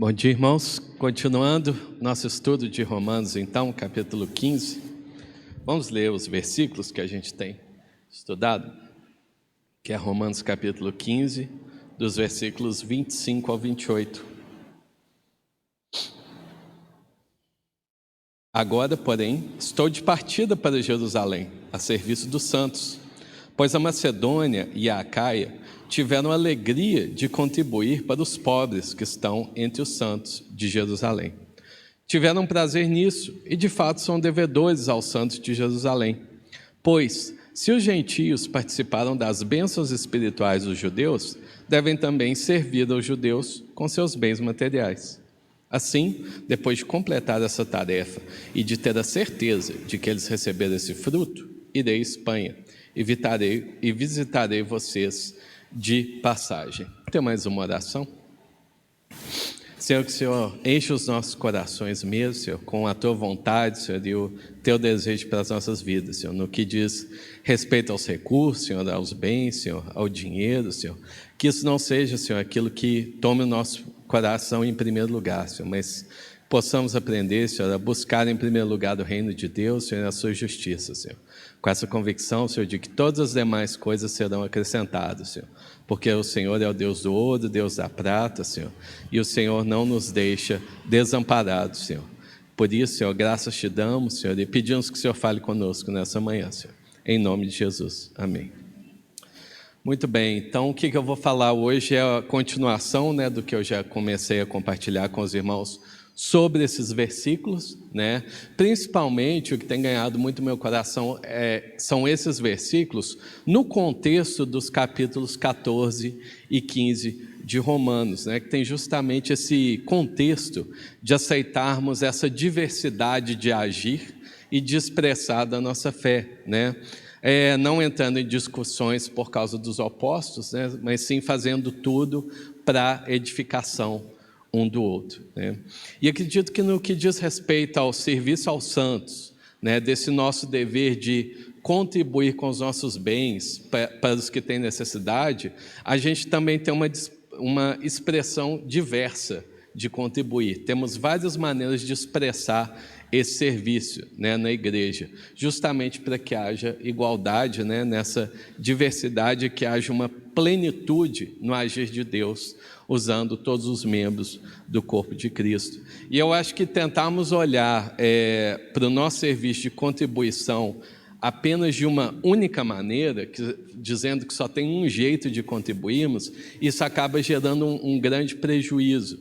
Bom dia, irmãos. Continuando nosso estudo de Romanos, então, capítulo 15. Vamos ler os versículos que a gente tem estudado, que é Romanos capítulo 15, dos versículos 25 ao 28. Agora, porém, estou de partida para Jerusalém, a serviço dos santos, pois a Macedônia e a Acaia tiveram a alegria de contribuir para os pobres que estão entre os santos de Jerusalém. Tiveram prazer nisso e, de fato, são devedores aos santos de Jerusalém. Pois, se os gentios participaram das bênçãos espirituais dos judeus, devem também servir aos judeus com seus bens materiais. Assim, depois de completar essa tarefa e de ter a certeza de que eles receberam esse fruto, irei à Espanha e visitarei vocês de passagem. Tem mais uma oração? Senhor, que o Senhor enche os nossos corações mesmo, Senhor, com a Tua vontade, Senhor, e o Teu desejo para as nossas vidas, Senhor, no que diz respeito aos recursos, Senhor, aos bens, Senhor, ao dinheiro, Senhor, que isso não seja, Senhor, aquilo que tome o nosso coração em primeiro lugar, Senhor, mas possamos aprender, Senhor, a buscar em primeiro lugar o reino de Deus, Senhor, e a sua justiça, Senhor, com essa convicção, Senhor, de que todas as demais coisas serão acrescentadas, Senhor, porque o Senhor é o Deus do ouro, Deus da prata, Senhor, e o Senhor não nos deixa desamparados, Senhor. Por isso, Senhor, graças te damos, Senhor, e pedimos que o Senhor fale conosco nessa manhã, Senhor, em nome de Jesus. Amém. Muito bem, então o que eu vou falar hoje é a continuação, do que eu já comecei a compartilhar com os irmãos sobre esses versículos, Principalmente o que tem ganhado muito meu coração são esses versículos no contexto dos capítulos 14 e 15 de Romanos, que tem justamente esse contexto de aceitarmos essa diversidade de agir e de expressar da nossa fé, não entrando em discussões por causa dos opostos, mas sim fazendo tudo para edificação um do outro. E acredito que no que diz respeito ao serviço aos santos, desse nosso dever de contribuir com os nossos bens para os que têm necessidade, a gente também tem uma expressão diversa de contribuir. Temos várias maneiras de expressar esse serviço na igreja, justamente para que haja igualdade nessa diversidade, que haja uma plenitude no agir de Deus, usando todos os membros do corpo de Cristo. E eu acho que tentarmos olhar para o nosso serviço de contribuição apenas de uma única maneira, dizendo que só tem um jeito de contribuirmos, isso acaba gerando um grande prejuízo,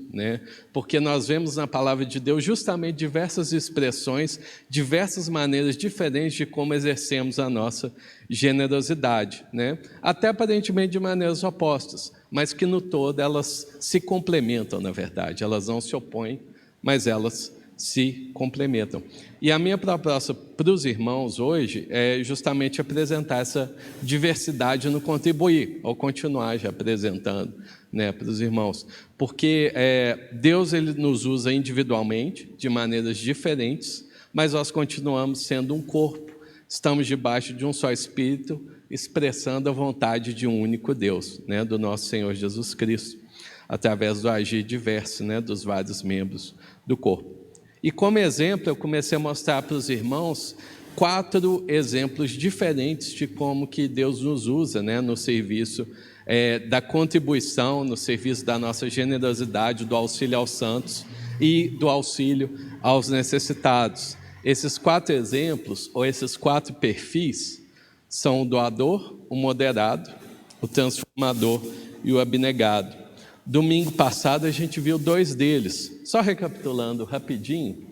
Porque nós vemos na palavra de Deus justamente diversas expressões, diversas maneiras diferentes de como exercemos a nossa generosidade, Até aparentemente de maneiras opostas, mas que no todo elas se complementam, na verdade, elas não se opõem, mas elas se complementam. E a minha proposta para os irmãos hoje é justamente apresentar essa diversidade no contribuir, ou continuar já apresentando para os irmãos, porque Deus ele nos usa individualmente, de maneiras diferentes, mas nós continuamos sendo um corpo, estamos debaixo de um só Espírito, expressando a vontade de um único Deus, do nosso Senhor Jesus Cristo, através do agir diverso dos vários membros do corpo. E como exemplo, eu comecei a mostrar para os irmãos 4 exemplos diferentes de como que Deus nos usa no serviço da contribuição, no serviço da nossa generosidade, do auxílio aos santos e do auxílio aos necessitados. Esses 4 exemplos, ou esses 4 perfis, são o doador, o moderado, o transformador e o abnegado. Domingo passado a gente viu 2 deles. Só recapitulando rapidinho,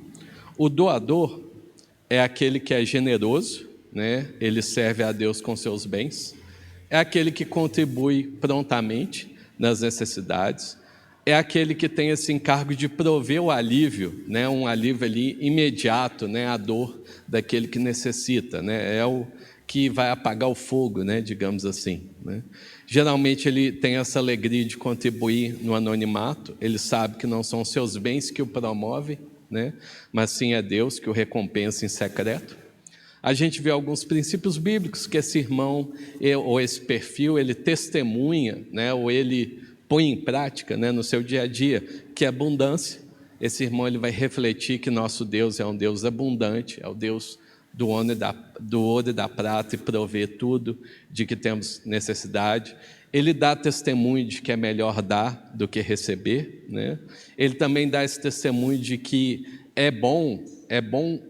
o doador é aquele que é generoso, ele serve a Deus com seus bens, é aquele que contribui prontamente nas necessidades, é aquele que tem esse encargo de prover o alívio, um alívio ali imediato, à dor daquele que necessita, é o que vai apagar o fogo, digamos assim. Geralmente ele tem essa alegria de contribuir no anonimato, ele sabe que não são seus bens que o promovem, mas sim é Deus que o recompensa em secreto. A gente vê alguns princípios bíblicos que esse irmão ou esse perfil, ele testemunha, ou ele põe em prática no seu dia a dia, que é abundância. Esse irmão ele vai refletir que nosso Deus é um Deus abundante, é o Deus do ouro e da prata e provê tudo de que temos necessidade. Ele dá testemunho de que é melhor dar do que receber, né? Ele também dá esse testemunho de que é bom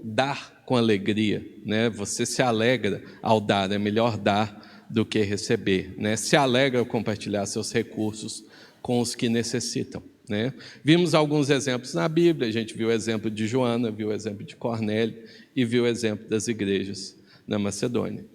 dar com alegria, né? Você se alegra ao dar, é melhor dar do que receber, né? Se alegra ao compartilhar seus recursos com os que necessitam, né? Vimos alguns exemplos na Bíblia, a gente viu o exemplo de Joana, viu o exemplo de Cornélio e viu o exemplo das igrejas na Macedônia.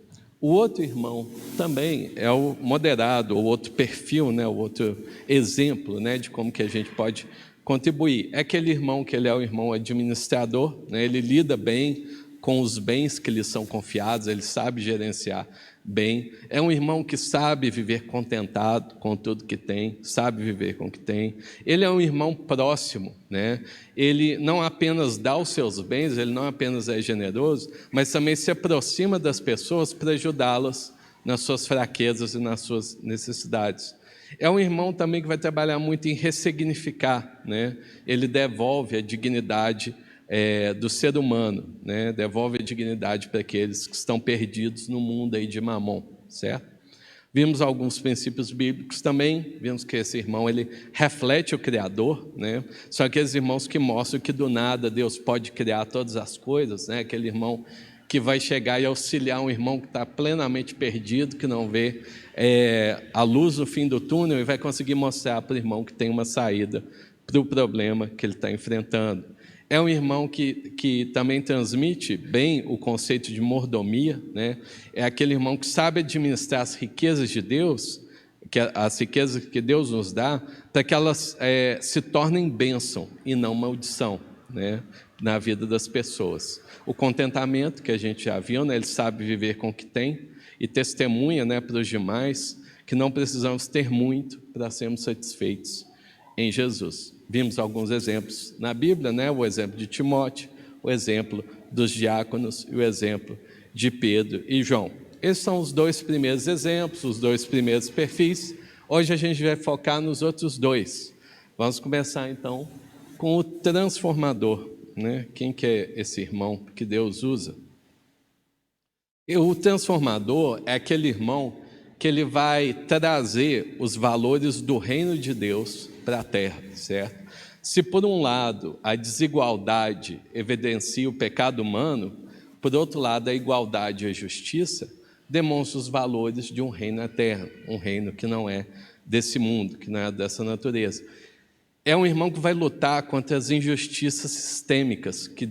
O outro irmão também é o moderado, o outro perfil, né? O outro exemplo, né? De como que a gente pode contribuir. É aquele irmão que ele é o irmão administrador, né? Ele lida bem com os bens que lhe são confiados, ele sabe gerenciar bem. É um irmão que sabe viver contentado com tudo que tem, sabe viver com o que tem. Ele é um irmão próximo, né? Ele não apenas dá os seus bens, ele não apenas é generoso, mas também se aproxima das pessoas para ajudá-las nas suas fraquezas e nas suas necessidades. É um irmão também que vai trabalhar muito em ressignificar, né? Ele devolve a dignidade do ser humano, né? Devolve a dignidade para aqueles que estão perdidos no mundo aí de Mamon, certo? Vimos alguns princípios bíblicos também, vimos que esse irmão ele reflete o Criador, né? São aqueles irmãos que mostram que do nada Deus pode criar todas as coisas, né? Aquele irmão que vai chegar e auxiliar um irmão que está plenamente perdido, que não vê a luz no fim do túnel e vai conseguir mostrar para o irmão que tem uma saída para o problema que ele está enfrentando. É um irmão que também transmite bem o conceito de mordomia, né? É aquele irmão que sabe administrar as riquezas de Deus, as riquezas que Deus nos dá, para que elas se tornem bênção e não maldição, né? Na vida das pessoas. O contentamento, que a gente já viu, né? Ele sabe viver com o que tem e testemunha, né, para os demais que não precisamos ter muito para sermos satisfeitos em Jesus. Vimos alguns exemplos na Bíblia, né? O exemplo de Timóteo, o exemplo dos diáconos e o exemplo de Pedro e João. Esses são os dois primeiros exemplos, os dois primeiros perfis. Hoje a gente vai focar nos outros dois. Vamos começar então com o transformador, né? Quem que é esse irmão que Deus usa? O transformador é aquele irmão que ele vai trazer os valores do reino de Deus para a terra, certo? Se por um lado a desigualdade evidencia o pecado humano, por outro lado a igualdade e a justiça demonstram os valores de um reino na terra, um reino que não é desse mundo, que não é dessa natureza. É um irmão que vai lutar contra as injustiças sistêmicas que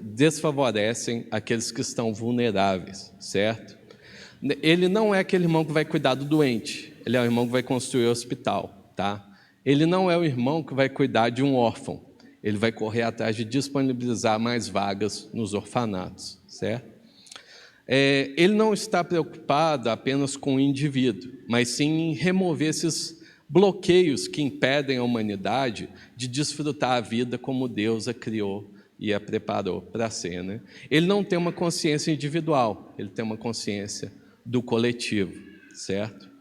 desfavorecem aqueles que estão vulneráveis, certo? Ele não é aquele irmão que vai cuidar do doente, ele é o irmão que vai construir o hospital, tá? Ele não é o irmão que vai cuidar de um órfão, ele vai correr atrás de disponibilizar mais vagas nos orfanatos, certo? Ele não está preocupado apenas com o indivíduo, mas sim em remover esses bloqueios que impedem a humanidade de desfrutar a vida como Deus a criou e a preparou para ser, né? Ele não tem uma consciência individual, ele tem uma consciência do coletivo, certo?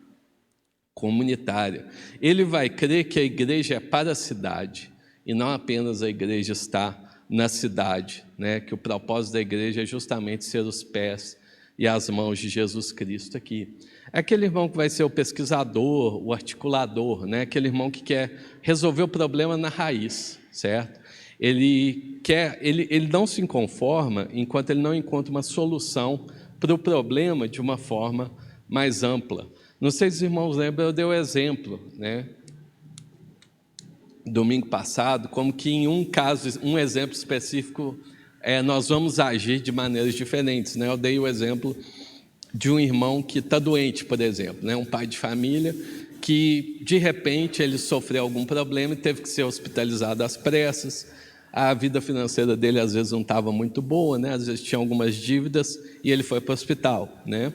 Comunitária. Ele vai crer que a igreja é para a cidade e não apenas a igreja está na cidade, né? Que o propósito da igreja é justamente ser os pés e as mãos de Jesus Cristo aqui. É aquele irmão que vai ser o pesquisador, o articulador, né? Aquele irmão que quer resolver o problema na raiz, certo? Ele não se conforma enquanto ele não encontra uma solução para o problema de uma forma mais ampla. Não sei se os irmãos lembram, eu dei o exemplo, né? Domingo passado, como que em um caso, um exemplo específico, nós vamos agir de maneiras diferentes, né? Eu dei o exemplo de um irmão que está doente, por exemplo, né? Um pai de família que, de repente, ele sofreu algum problema e teve que ser hospitalizado às pressas. A vida financeira dele, às vezes, não estava muito boa, né? Às vezes tinha algumas dívidas e ele foi para o hospital, né?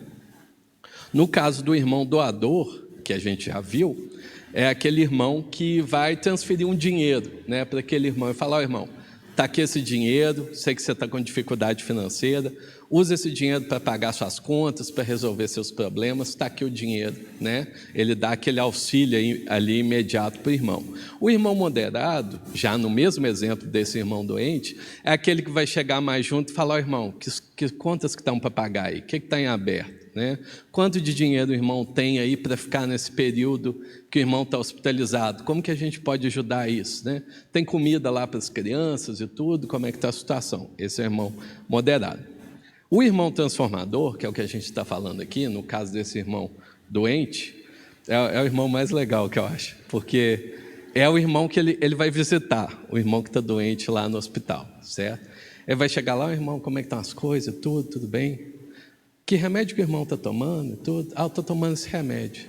No caso do irmão doador, que a gente já viu, é aquele irmão que vai transferir um dinheiro, né, para aquele irmão e falar: ó, irmão, Está aqui esse dinheiro, sei que você está com dificuldade financeira, usa esse dinheiro para pagar suas contas, para resolver seus problemas, está aqui o dinheiro, né? Ele dá aquele auxílio ali imediato para o irmão. O irmão moderado, já no mesmo exemplo desse irmão doente, é aquele que vai chegar mais junto e falar: irmão, que contas que estão para pagar aí? O que está em aberto? Né? Quanto de dinheiro o irmão tem aí para ficar nesse período que o irmão está hospitalizado? Como que a gente pode ajudar isso? Né? Tem comida lá para as crianças e tudo? Como é que está a situação? Esse é o irmão moderado. O irmão transformador, que é o que a gente está falando aqui, no caso desse irmão doente, é o irmão mais legal que eu acho, porque é o irmão que ele vai visitar, o irmão que está doente lá no hospital, certo? Ele vai chegar lá: irmão, como é que estão as coisas, tudo bem? Que remédio que o irmão está tomando? Tudo. Eu estou tomando esse remédio.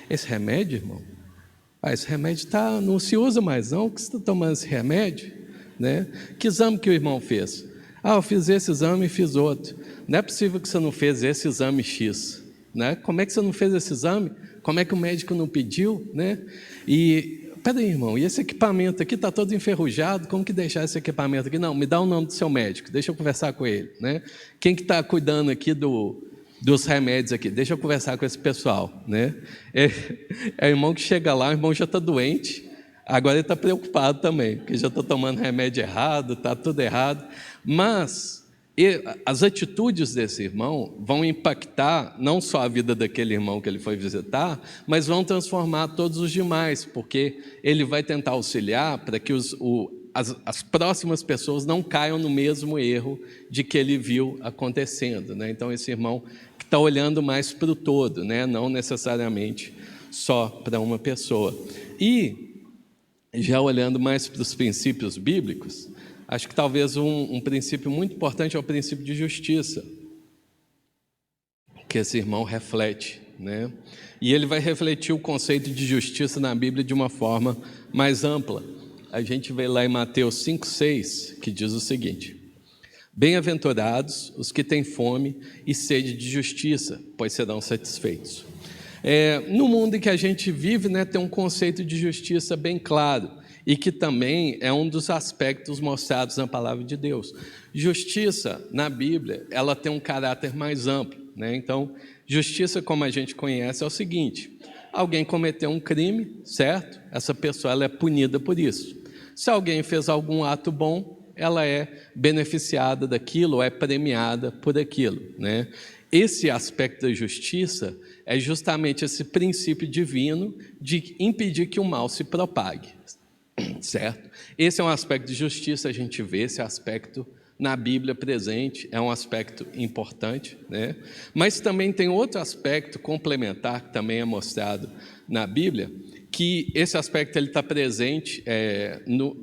Esse remédio, irmão? Esse remédio não se usa mais não, que você está tomando esse remédio? Né? Que exame que o irmão fez? Eu fiz esse exame e fiz outro. Não é possível que você não fez esse exame X. Né? Como é que você não fez esse exame? Como é que o médico não pediu? Né? Peraí, irmão, e esse equipamento aqui está todo enferrujado, como que deixar esse equipamento aqui? Não, me dá o nome do seu médico, deixa eu conversar com ele, né? Quem que está cuidando aqui dos remédios aqui? Deixa eu conversar com esse pessoal, né? É o irmão que chega lá, o irmão já está doente, agora ele está preocupado também, porque já está tomando remédio errado, está tudo errado, mas as atitudes desse irmão vão impactar não só a vida daquele irmão que ele foi visitar, mas vão transformar todos os demais, porque ele vai tentar auxiliar para que as próximas pessoas não caiam no mesmo erro de que ele viu acontecendo, né? Então esse irmão que está olhando mais para o todo, né? Não necessariamente só para uma pessoa. E já olhando mais para os princípios bíblicos, acho que talvez um princípio muito importante é o princípio de justiça, que esse irmão reflete, né? E ele vai refletir o conceito de justiça na Bíblia de uma forma mais ampla. A gente vê lá em Mateus 5,6, que diz o seguinte: bem-aventurados os que têm fome e sede de justiça, pois serão satisfeitos. No mundo em que a gente vive, né, tem um conceito de justiça bem claro, e que também é um dos aspectos mostrados na palavra de Deus. Justiça, na Bíblia, ela tem um caráter mais amplo, né? Então, justiça, como a gente conhece, é o seguinte: alguém cometeu um crime, certo? Essa pessoa ela é punida por isso. Se alguém fez algum ato bom, ela é beneficiada daquilo, é premiada por aquilo, né? Esse aspecto da justiça é justamente esse princípio divino de impedir que o mal se propague. Certo? Esse é um aspecto de justiça, a gente vê esse aspecto na Bíblia presente, é um aspecto importante, né? Mas também tem outro aspecto complementar que também é mostrado na Bíblia, que esse aspecto ele está presente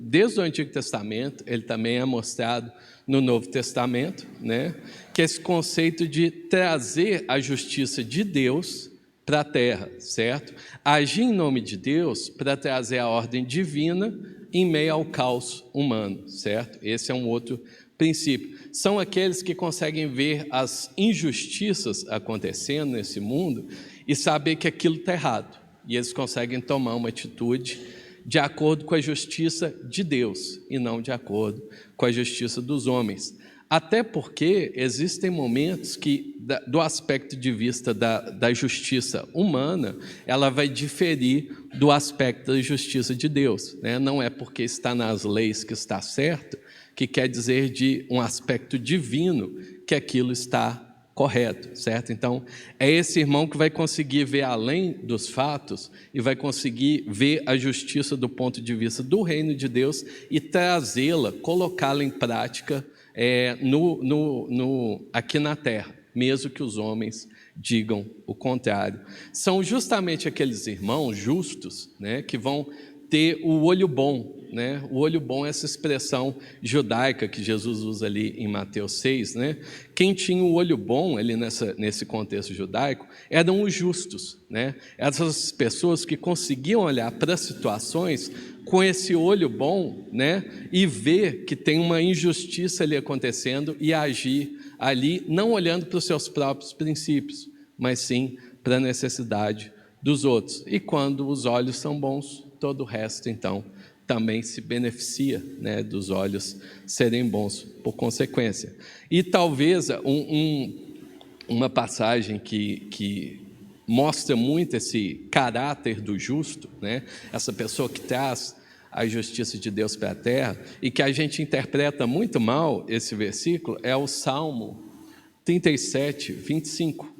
desde o Antigo Testamento, ele também é mostrado no Novo Testamento, né? Que é esse conceito de trazer a justiça de Deus para a terra, certo? Agir em nome de Deus para trazer a ordem divina em meio ao caos humano, certo? Esse é um outro princípio. São aqueles que conseguem ver as injustiças acontecendo nesse mundo e saber que aquilo está errado. E eles conseguem tomar uma atitude de acordo com a justiça de Deus e não de acordo com a justiça dos homens. Até porque existem momentos que, do aspecto de vista da justiça humana, ela vai diferir do aspecto da justiça de Deus, né? Não é porque está nas leis que está certo, que quer dizer de um aspecto divino que aquilo está correto, certo? Então, é esse irmão que vai conseguir ver além dos fatos e vai conseguir ver a justiça do ponto de vista do reino de Deus e trazê-la, colocá-la em prática aqui na terra, mesmo que os homens digam o contrário. São justamente aqueles irmãos justos, né, que vão ter o olho bom, né? O olho bom é essa expressão judaica que Jesus usa ali em Mateus 6, né? Quem tinha o olho bom ali nesse contexto judaico eram os justos, né? Essas pessoas que conseguiam olhar para as situações com esse olho bom, né? E ver que tem uma injustiça ali acontecendo e agir ali, não olhando para os seus próprios princípios, mas sim para a necessidade dos outros. E quando os olhos são bons, todo o resto, então, também se beneficia, né, dos olhos serem bons por consequência. E talvez uma passagem que mostra muito esse caráter do justo, né, essa pessoa que traz a justiça de Deus para a terra, e que a gente interpreta muito mal esse versículo, é o Salmo 37, 25,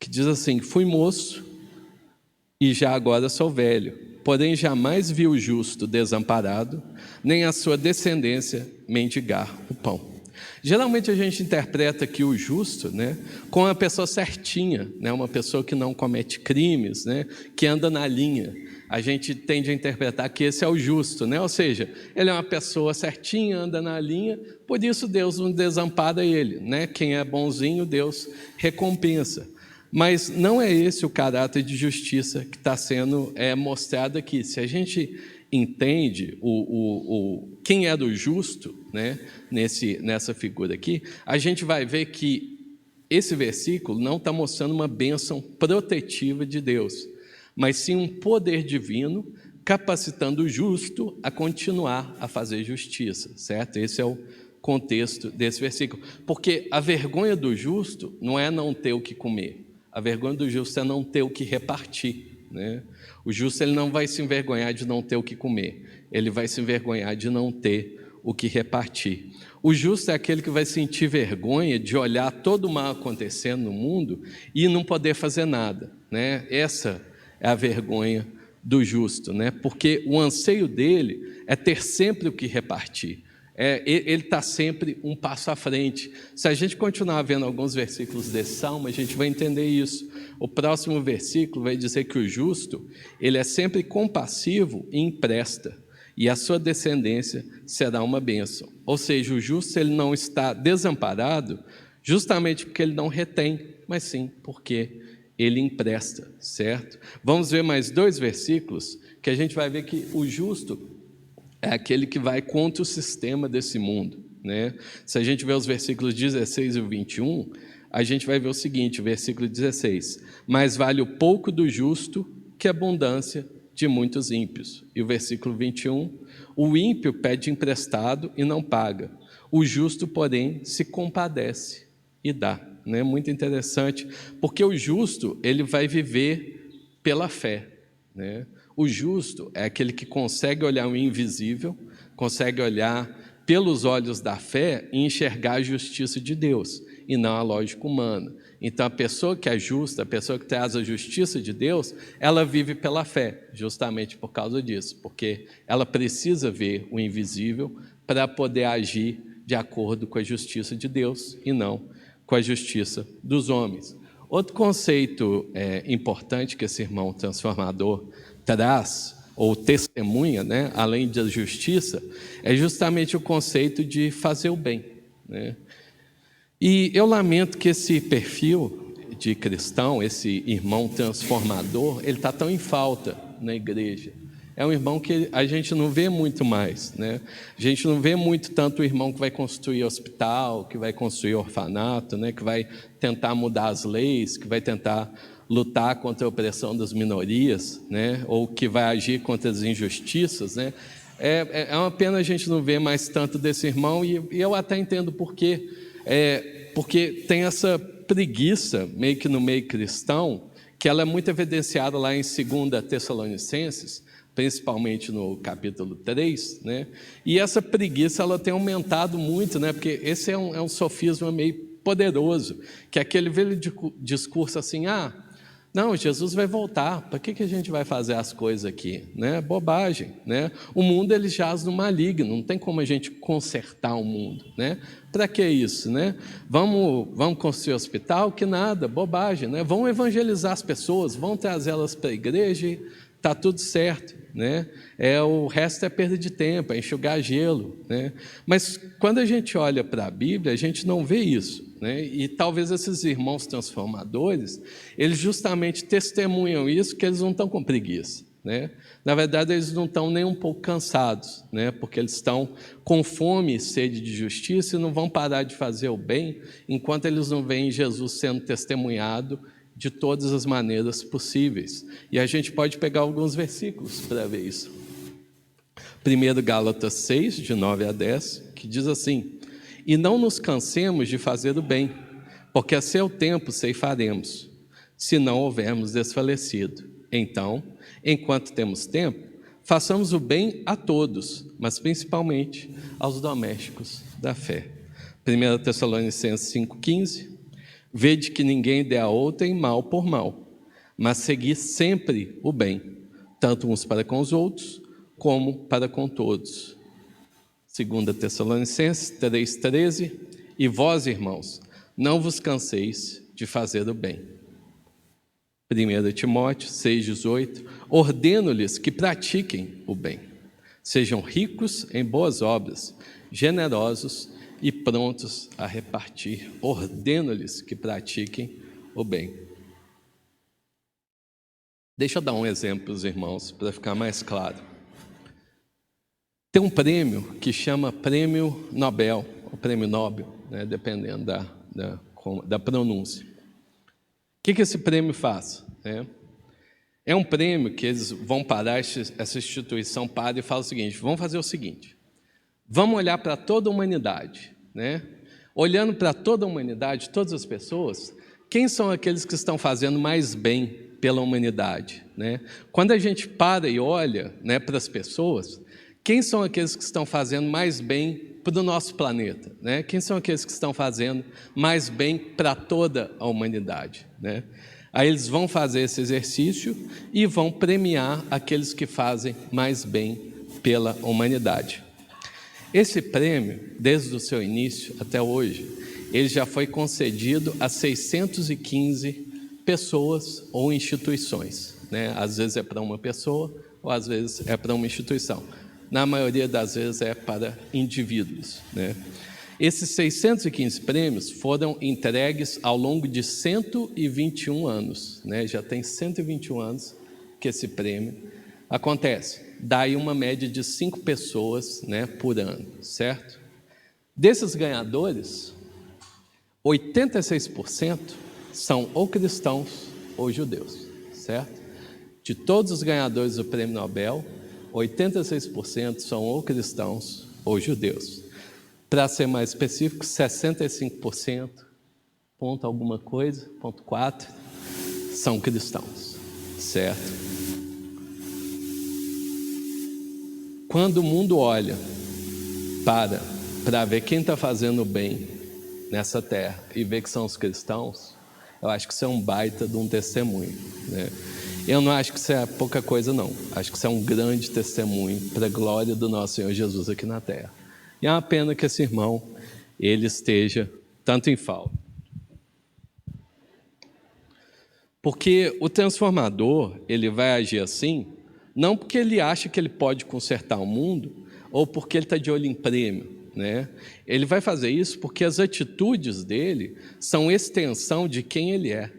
que diz assim: fui moço e já agora sou velho, porém jamais vi o justo desamparado, nem a sua descendência mendigar o pão. Geralmente a gente interpreta aqui o justo, né, com uma pessoa certinha, né, uma pessoa que não comete crimes, né, que anda na linha. A gente tende a interpretar que esse é o justo, né? Ou seja, ele é uma pessoa certinha, anda na linha, por isso Deus não desampara ele, né? Quem é bonzinho, Deus recompensa. Mas não é esse o caráter de justiça que está sendo mostrado aqui. Se a gente entende quem é do justo, né, nessa figura aqui, a gente vai ver que esse versículo não está mostrando uma bênção protetiva de Deus, mas sim um poder divino capacitando o justo a continuar a fazer justiça, certo? Esse é o contexto desse versículo. Porque a vergonha do justo não é não ter o que comer, a vergonha do justo é não ter o que repartir, né? O justo ele não vai se envergonhar de não ter o que comer, ele vai se envergonhar de não ter o que repartir. O justo é aquele que vai sentir vergonha de olhar todo o mal acontecendo no mundo e não poder fazer nada, né? Essa é a vergonha do justo, né? Porque o anseio dele é ter sempre o que repartir. Ele está sempre um passo à frente. Se a gente continuar vendo alguns versículos desse salmo, a gente vai entender isso. O próximo versículo vai dizer que o justo, ele é sempre compassivo e empresta, e a sua descendência será uma bênção. Ou seja, o justo ele não está desamparado justamente porque ele não retém, mas sim porque ele empresta, certo? Vamos ver mais 2 versículos, que a gente vai ver que o justo é aquele que vai contra o sistema desse mundo, né? Se a gente ver os versículos 16 e 21, a gente vai ver o seguinte, versículo 16: mais vale o pouco do justo que a abundância de muitos ímpios. E o versículo 21, o ímpio pede emprestado e não paga, o justo, porém, se compadece e dá, né? Muito interessante, porque o justo, ele vai viver pela fé, né? O justo é aquele que consegue olhar o invisível, consegue olhar pelos olhos da fé e enxergar a justiça de Deus, e não a lógica humana. Então, a pessoa que é justa, a pessoa que traz a justiça de Deus, ela vive pela fé, justamente por causa disso, porque ela precisa ver o invisível para poder agir de acordo com a justiça de Deus e não com a justiça dos homens. Outro conceito importante que esse irmão transformador traz, ou testemunha, né, além da justiça, é justamente o conceito de fazer o bem, né? E eu lamento que esse perfil de cristão, esse irmão transformador, ele está tão em falta na igreja. É um irmão que a gente não vê muito mais, né? A gente não vê muito tanto o irmão que vai construir hospital, que vai construir orfanato, né, que vai tentar mudar as leis, que vai tentar lutar contra a opressão das minorias, né, ou que vai agir contra as injustiças, né? É uma pena a gente não ver mais tanto desse irmão, e eu até entendo por quê. Porque tem essa preguiça, meio que no meio cristão, que ela é muito evidenciada lá em 2 Tessalonicenses, principalmente no capítulo 3, né? E essa preguiça ela tem aumentado muito, né? Porque esse é um sofisma meio poderoso, que é aquele velho discurso assim: não, Jesus vai voltar, para que a gente vai fazer as coisas aqui, né? Bobagem, né? O mundo ele jaz no maligno, não tem como a gente consertar o mundo, né? Para que isso, né? Vamos construir hospital? Que nada, bobagem, né? Vamos evangelizar as pessoas, vamos trazê-las para a igreja e está tudo certo, né? O resto é perda de tempo, é enxugar gelo, né? Mas quando a gente olha para a Bíblia, a gente não vê isso, né? E talvez esses irmãos transformadores, eles justamente testemunham isso, que eles não estão com preguiça, né? Na verdade, eles não estão nem um pouco cansados, né? Porque eles estão com fome e sede de justiça e não vão parar de fazer o bem enquanto eles não veem Jesus sendo testemunhado de todas as maneiras possíveis. E a gente pode pegar alguns versículos para ver isso. 1 Gálatas 6, de 9 a 10, que diz assim: e não nos cansemos de fazer o bem, porque a seu tempo ceifaremos, se não houvermos desfalecido. Então, enquanto temos tempo, façamos o bem a todos, mas principalmente aos domésticos da fé. 1 Tessalonicenses 5,15: vede que ninguém dê a outrem mal por mal, mas segui sempre o bem, tanto uns para com os outros, como para com todos. 2 Tessalonicenses 3,13: e vós, irmãos, não vos canseis de fazer o bem. 1 Timóteo 6,18: ordeno-lhes que pratiquem o bem, sejam ricos em boas obras, generosos e prontos a repartir. Ordeno-lhes que pratiquem o bem. Deixa eu dar um exemplo para os irmãos, para ficar mais claro. Tem um prêmio que chama Prêmio Nobel, ou Prêmio Nobel, né, dependendo da pronúncia. O que esse prêmio faz? É um prêmio que eles vão parar, essa instituição para e fala o seguinte: vamos fazer o seguinte, vamos olhar para toda a humanidade, né? Olhando para toda a humanidade, todas as pessoas, quem são aqueles que estão fazendo mais bem pela humanidade, né? Quando a gente para e olha, né, para as pessoas, quem são aqueles que estão fazendo mais bem para o nosso planeta, né? Quem são aqueles que estão fazendo mais bem para toda a humanidade, né? Aí eles vão fazer esse exercício e vão premiar aqueles que fazem mais bem pela humanidade. Esse prêmio, desde o seu início até hoje, ele já foi concedido a 615 pessoas ou instituições, né? Às vezes é para uma pessoa ou às vezes é para uma instituição. Na maioria das vezes é para indivíduos, né? Esses 615 prêmios foram entregues ao longo de 121 anos, né? Já tem 121 anos que esse prêmio acontece. Daí uma média de 5 pessoas, né, por ano, certo? Desses ganhadores, 86% são ou cristãos ou judeus, certo? De todos os ganhadores do Prêmio Nobel, 86% são ou cristãos ou judeus. Para ser mais específico, 65%, ponto alguma coisa, ponto 4, são cristãos, certo? Quando o mundo olha para ver quem está fazendo bem nessa terra e vê que são os cristãos, eu acho que isso é um baita de um testemunho, né? Eu não acho que isso é pouca coisa, não. Acho que isso é um grande testemunho para a glória do nosso Senhor Jesus aqui na terra. E é uma pena que esse irmão, ele esteja tanto em falta. Porque o transformador, ele vai agir assim, não porque ele acha que ele pode consertar o mundo, ou porque ele está de olho em prêmio, né? Ele vai fazer isso porque as atitudes dele são extensão de quem ele é.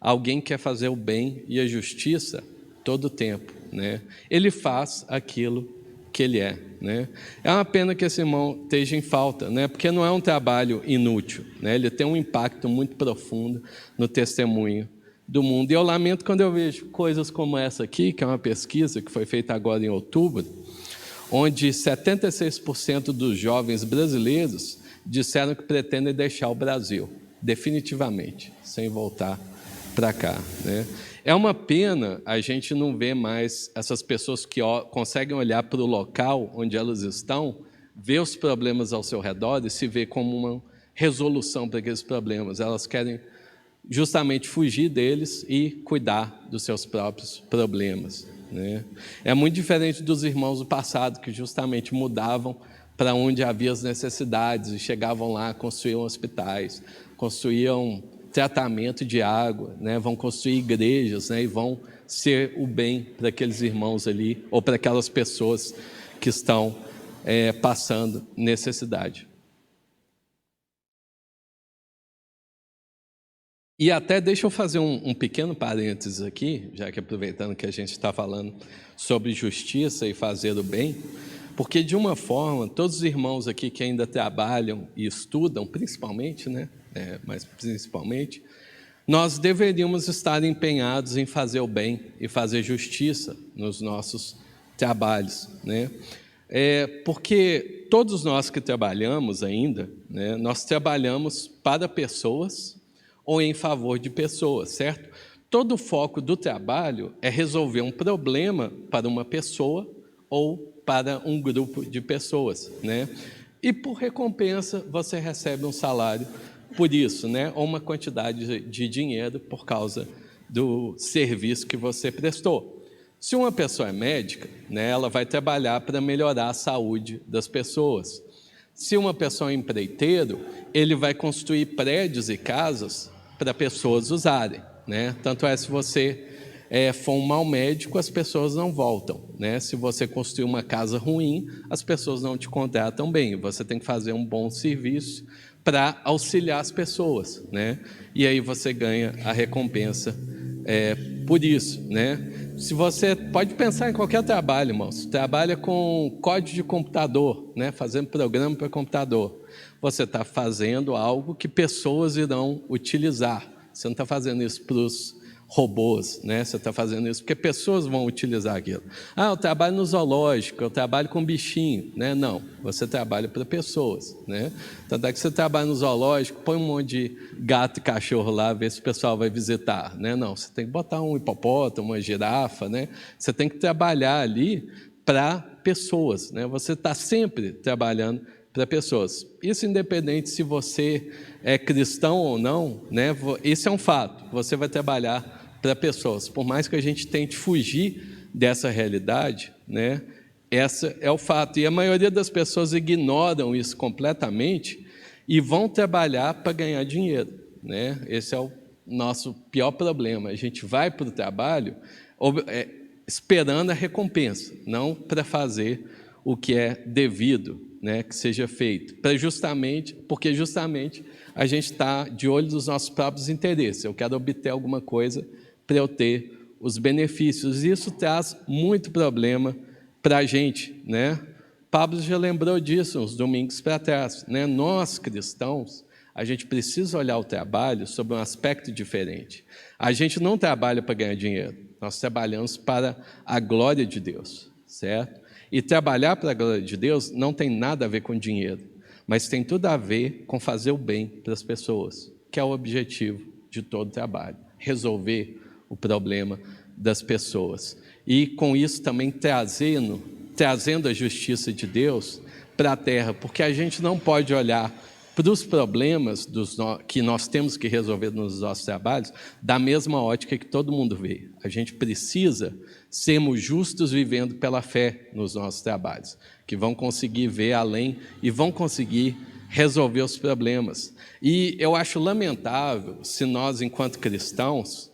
Alguém que quer fazer o bem e a justiça todo o tempo, né? Ele faz aquilo que ele é, né? É uma pena que esse irmão esteja em falta, né? Porque não é um trabalho inútil, né? Ele tem um impacto muito profundo no testemunho do mundo. E eu lamento quando eu vejo coisas como essa aqui, que é uma pesquisa que foi feita agora em outubro, onde 76% dos jovens brasileiros disseram que pretendem deixar o Brasil, definitivamente, sem voltar para cá, né? É uma pena a gente não ver mais essas pessoas que conseguem olhar para o local onde elas estão, ver os problemas ao seu redor e se ver como uma resolução para aqueles problemas. Elas querem justamente fugir deles e cuidar dos seus próprios problemas, né? É muito diferente dos irmãos do passado, que justamente mudavam para onde havia as necessidades e chegavam lá, construíam hospitais, construíam tratamento de água, né? Vão construir igrejas, né? E vão ser o bem para aqueles irmãos ali, ou para aquelas pessoas que estão passando necessidade. E até deixa eu fazer um pequeno parênteses aqui, já que aproveitando que a gente está falando sobre justiça e fazer o bem, porque de uma forma, todos os irmãos aqui que ainda trabalham e estudam, principalmente, né? Mas principalmente, nós deveríamos estar empenhados em fazer o bem e fazer justiça nos nossos trabalhos, né? Porque todos nós que trabalhamos ainda, né, nós trabalhamos para pessoas ou em favor de pessoas, certo? Todo o foco do trabalho é resolver um problema para uma pessoa ou para um grupo de pessoas, né? E por recompensa você recebe um salário por isso, né? Ou uma quantidade de dinheiro por causa do serviço que você prestou. Se uma pessoa é médica, né, ela vai trabalhar para melhorar a saúde das pessoas. Se uma pessoa é empreiteiro, ele vai construir prédios e casas para pessoas usarem, né? Tanto é, se você for um mau médico, as pessoas não voltam, né? Se você construir uma casa ruim, as pessoas não te contratam bem. Você tem que fazer um bom serviço para auxiliar as pessoas, né? E aí você ganha a recompensa por isso, né? Se você pode pensar em qualquer trabalho, irmãos, trabalha com código de computador, né? Fazendo programa para computador, você está fazendo algo que pessoas irão utilizar. Você não está fazendo isso para os robôs, né? Você está fazendo isso porque pessoas vão utilizar aquilo. Eu trabalho no zoológico, eu trabalho com bichinho, né? Não, você trabalha para pessoas, né? Tanto é que você trabalha no zoológico, põe um monte de gato e cachorro lá, vê se o pessoal vai visitar, né? Não, você tem que botar um hipopótamo, uma girafa, né? Você tem que trabalhar ali para pessoas, né? Você está sempre trabalhando para pessoas. Isso independente se você é cristão ou não, né? Esse é um fato. Você vai trabalhar para pessoas. Por mais que a gente tente fugir dessa realidade, né? Essa é o fato. E a maioria das pessoas ignoram isso completamente e vão trabalhar para ganhar dinheiro, né? Esse é o nosso pior problema. A gente vai para o trabalho esperando a recompensa, não para fazer o que é devido, né, que seja feito, porque justamente a gente está de olho nos nossos próprios interesses. Eu quero obter alguma coisa para eu ter os benefícios. Isso traz muito problema para a gente, né? Pablo já lembrou disso uns domingos para trás, né? Nós, cristãos, a gente precisa olhar o trabalho sob um aspecto diferente. A gente não trabalha para ganhar dinheiro, nós trabalhamos para a glória de Deus, certo? E trabalhar para a glória de Deus não tem nada a ver com dinheiro, mas tem tudo a ver com fazer o bem para as pessoas, que é o objetivo de todo trabalho, resolver o problema das pessoas. E com isso também trazendo a justiça de Deus para a terra, porque a gente não pode olhar para os problemas que nós temos que resolver nos nossos trabalhos da mesma ótica que todo mundo vê. A gente precisa sermos justos vivendo pela fé nos nossos trabalhos, que vão conseguir ver além e vão conseguir resolver os problemas. E eu acho lamentável se nós, enquanto cristãos,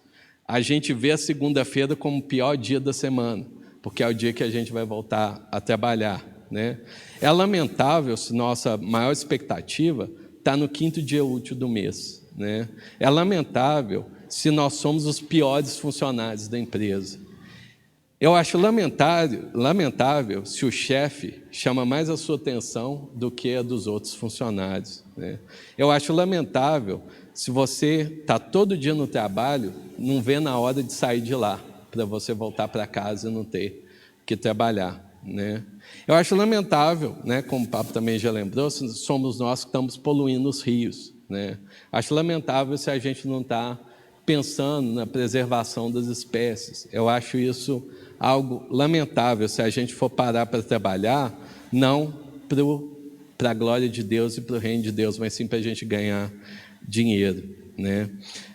a gente vê a segunda-feira como o pior dia da semana, porque é o dia que a gente vai voltar a trabalhar, né? É lamentável se nossa maior expectativa está no 5º dia útil do mês, né? É lamentável se nós somos os piores funcionários da empresa. Eu acho lamentável se o chefe chama mais a sua atenção do que a dos outros funcionários, né? Eu acho lamentável se você está todo dia no trabalho, não vê na hora de sair de lá, para você voltar para casa e não ter que trabalhar, né? Eu acho lamentável, né, como o Papa também já lembrou, se somos nós que estamos poluindo os rios, né? Acho lamentável se a gente não está pensando na preservação das espécies. Eu acho isso algo lamentável se a gente for parar para trabalhar, não para a glória de Deus e para o reino de Deus, mas sim para a gente ganhar dinheiro, né?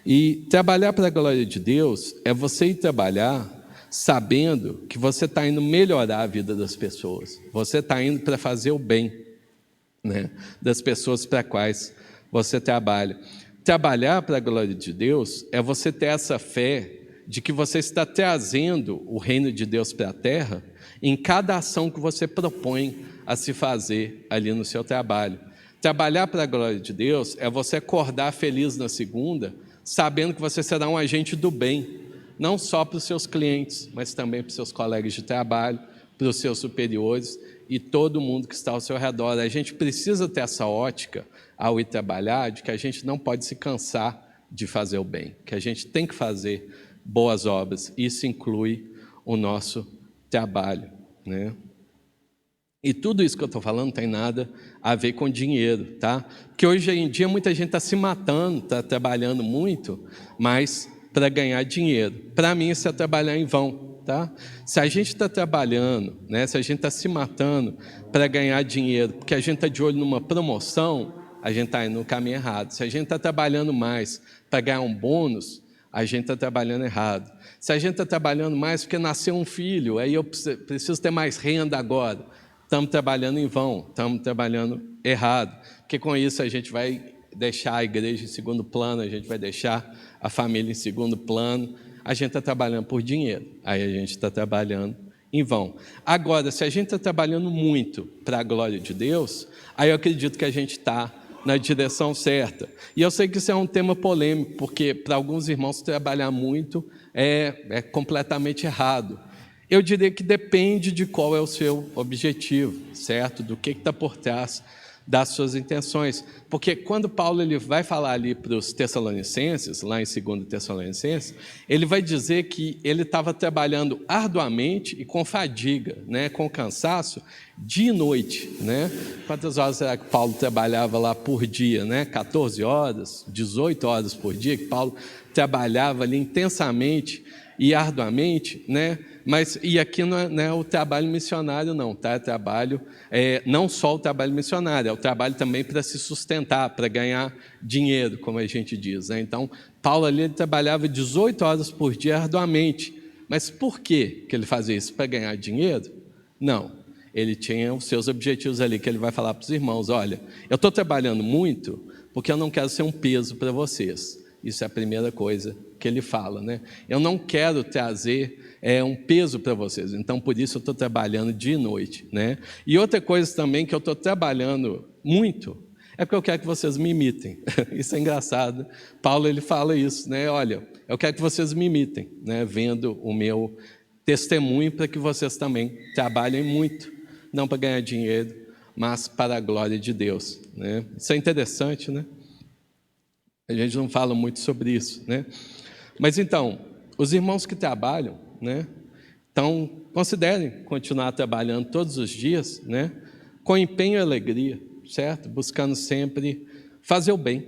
E trabalhar para a glória de Deus é você ir trabalhar sabendo que você está indo melhorar a vida das pessoas, você está indo para fazer o bem, né, das pessoas para quais você trabalha. Trabalhar para a glória de Deus é você ter essa fé de que você está trazendo o reino de Deus para a terra em cada ação que você propõe a se fazer ali no seu trabalho. Trabalhar para a glória de Deus é você acordar feliz na segunda, sabendo que você será um agente do bem, não só para os seus clientes, mas também para os seus colegas de trabalho, para os seus superiores e todo mundo que está ao seu redor. A gente precisa ter essa ótica ao ir trabalhar, de que a gente não pode se cansar de fazer o bem, que a gente tem que fazer boas obras. Isso inclui o nosso trabalho, né? E tudo isso que eu estou falando não tem nada a ver com dinheiro, tá? Porque hoje em dia muita gente está se matando, está trabalhando muito, mas para ganhar dinheiro. Para mim isso é trabalhar em vão, tá? Se a gente está trabalhando, né, se a gente está se matando para ganhar dinheiro, porque a gente está de olho numa promoção, a gente está indo no caminho errado. Se a gente está trabalhando mais para ganhar um bônus, a gente está trabalhando errado. Se a gente está trabalhando mais porque nasceu um filho, aí eu preciso ter mais renda agora, estamos trabalhando em vão, estamos trabalhando errado, porque com isso a gente vai deixar a igreja em segundo plano, a gente vai deixar a família em segundo plano, a gente está trabalhando por dinheiro, aí a gente está trabalhando em vão. Agora, se a gente está trabalhando muito para a glória de Deus, aí eu acredito que a gente está na direção certa. E eu sei que isso é um tema polêmico, porque para alguns irmãos trabalhar muito é completamente errado. Eu diria que depende de qual é o seu objetivo, certo? Do que está por trás das suas intenções. Porque quando Paulo ele vai falar ali para os Tessalonicenses, lá em 2 Tessalonicenses, ele vai dizer que ele estava trabalhando arduamente e com fadiga, né? Com cansaço, dia e noite. Né? Quantas horas será que Paulo trabalhava lá por dia? Né? 14 horas, 18 horas por dia, que Paulo trabalhava ali intensamente e arduamente, né? Mas, e aqui não é o trabalho missionário não, tá? Trabalho, não só o trabalho missionário, é o trabalho também para se sustentar, para ganhar dinheiro, como a gente diz, né? Então, Paulo ali ele trabalhava 18 horas por dia arduamente, mas por que ele fazia isso? Para ganhar dinheiro? Não, ele tinha os seus objetivos ali, que ele vai falar para os irmãos, olha, eu estou trabalhando muito porque eu não quero ser um peso para vocês. Isso é a primeira coisa que ele fala, né? Eu não quero trazer um peso para vocês, então por isso eu estou trabalhando dia e noite, né? E outra coisa também que eu estou trabalhando muito é porque eu quero que vocês me imitem. Isso é engraçado. Paulo ele fala isso, né? Olha, eu quero que vocês me imitem, né? Vendo o meu testemunho para que vocês também trabalhem muito, não para ganhar dinheiro, mas para a glória de Deus, né? Isso é interessante, né? A gente não fala muito sobre isso, né? Mas então, os irmãos que trabalham, né? Então, considerem continuar trabalhando todos os dias, né? Com empenho e alegria, certo? Buscando sempre fazer o bem.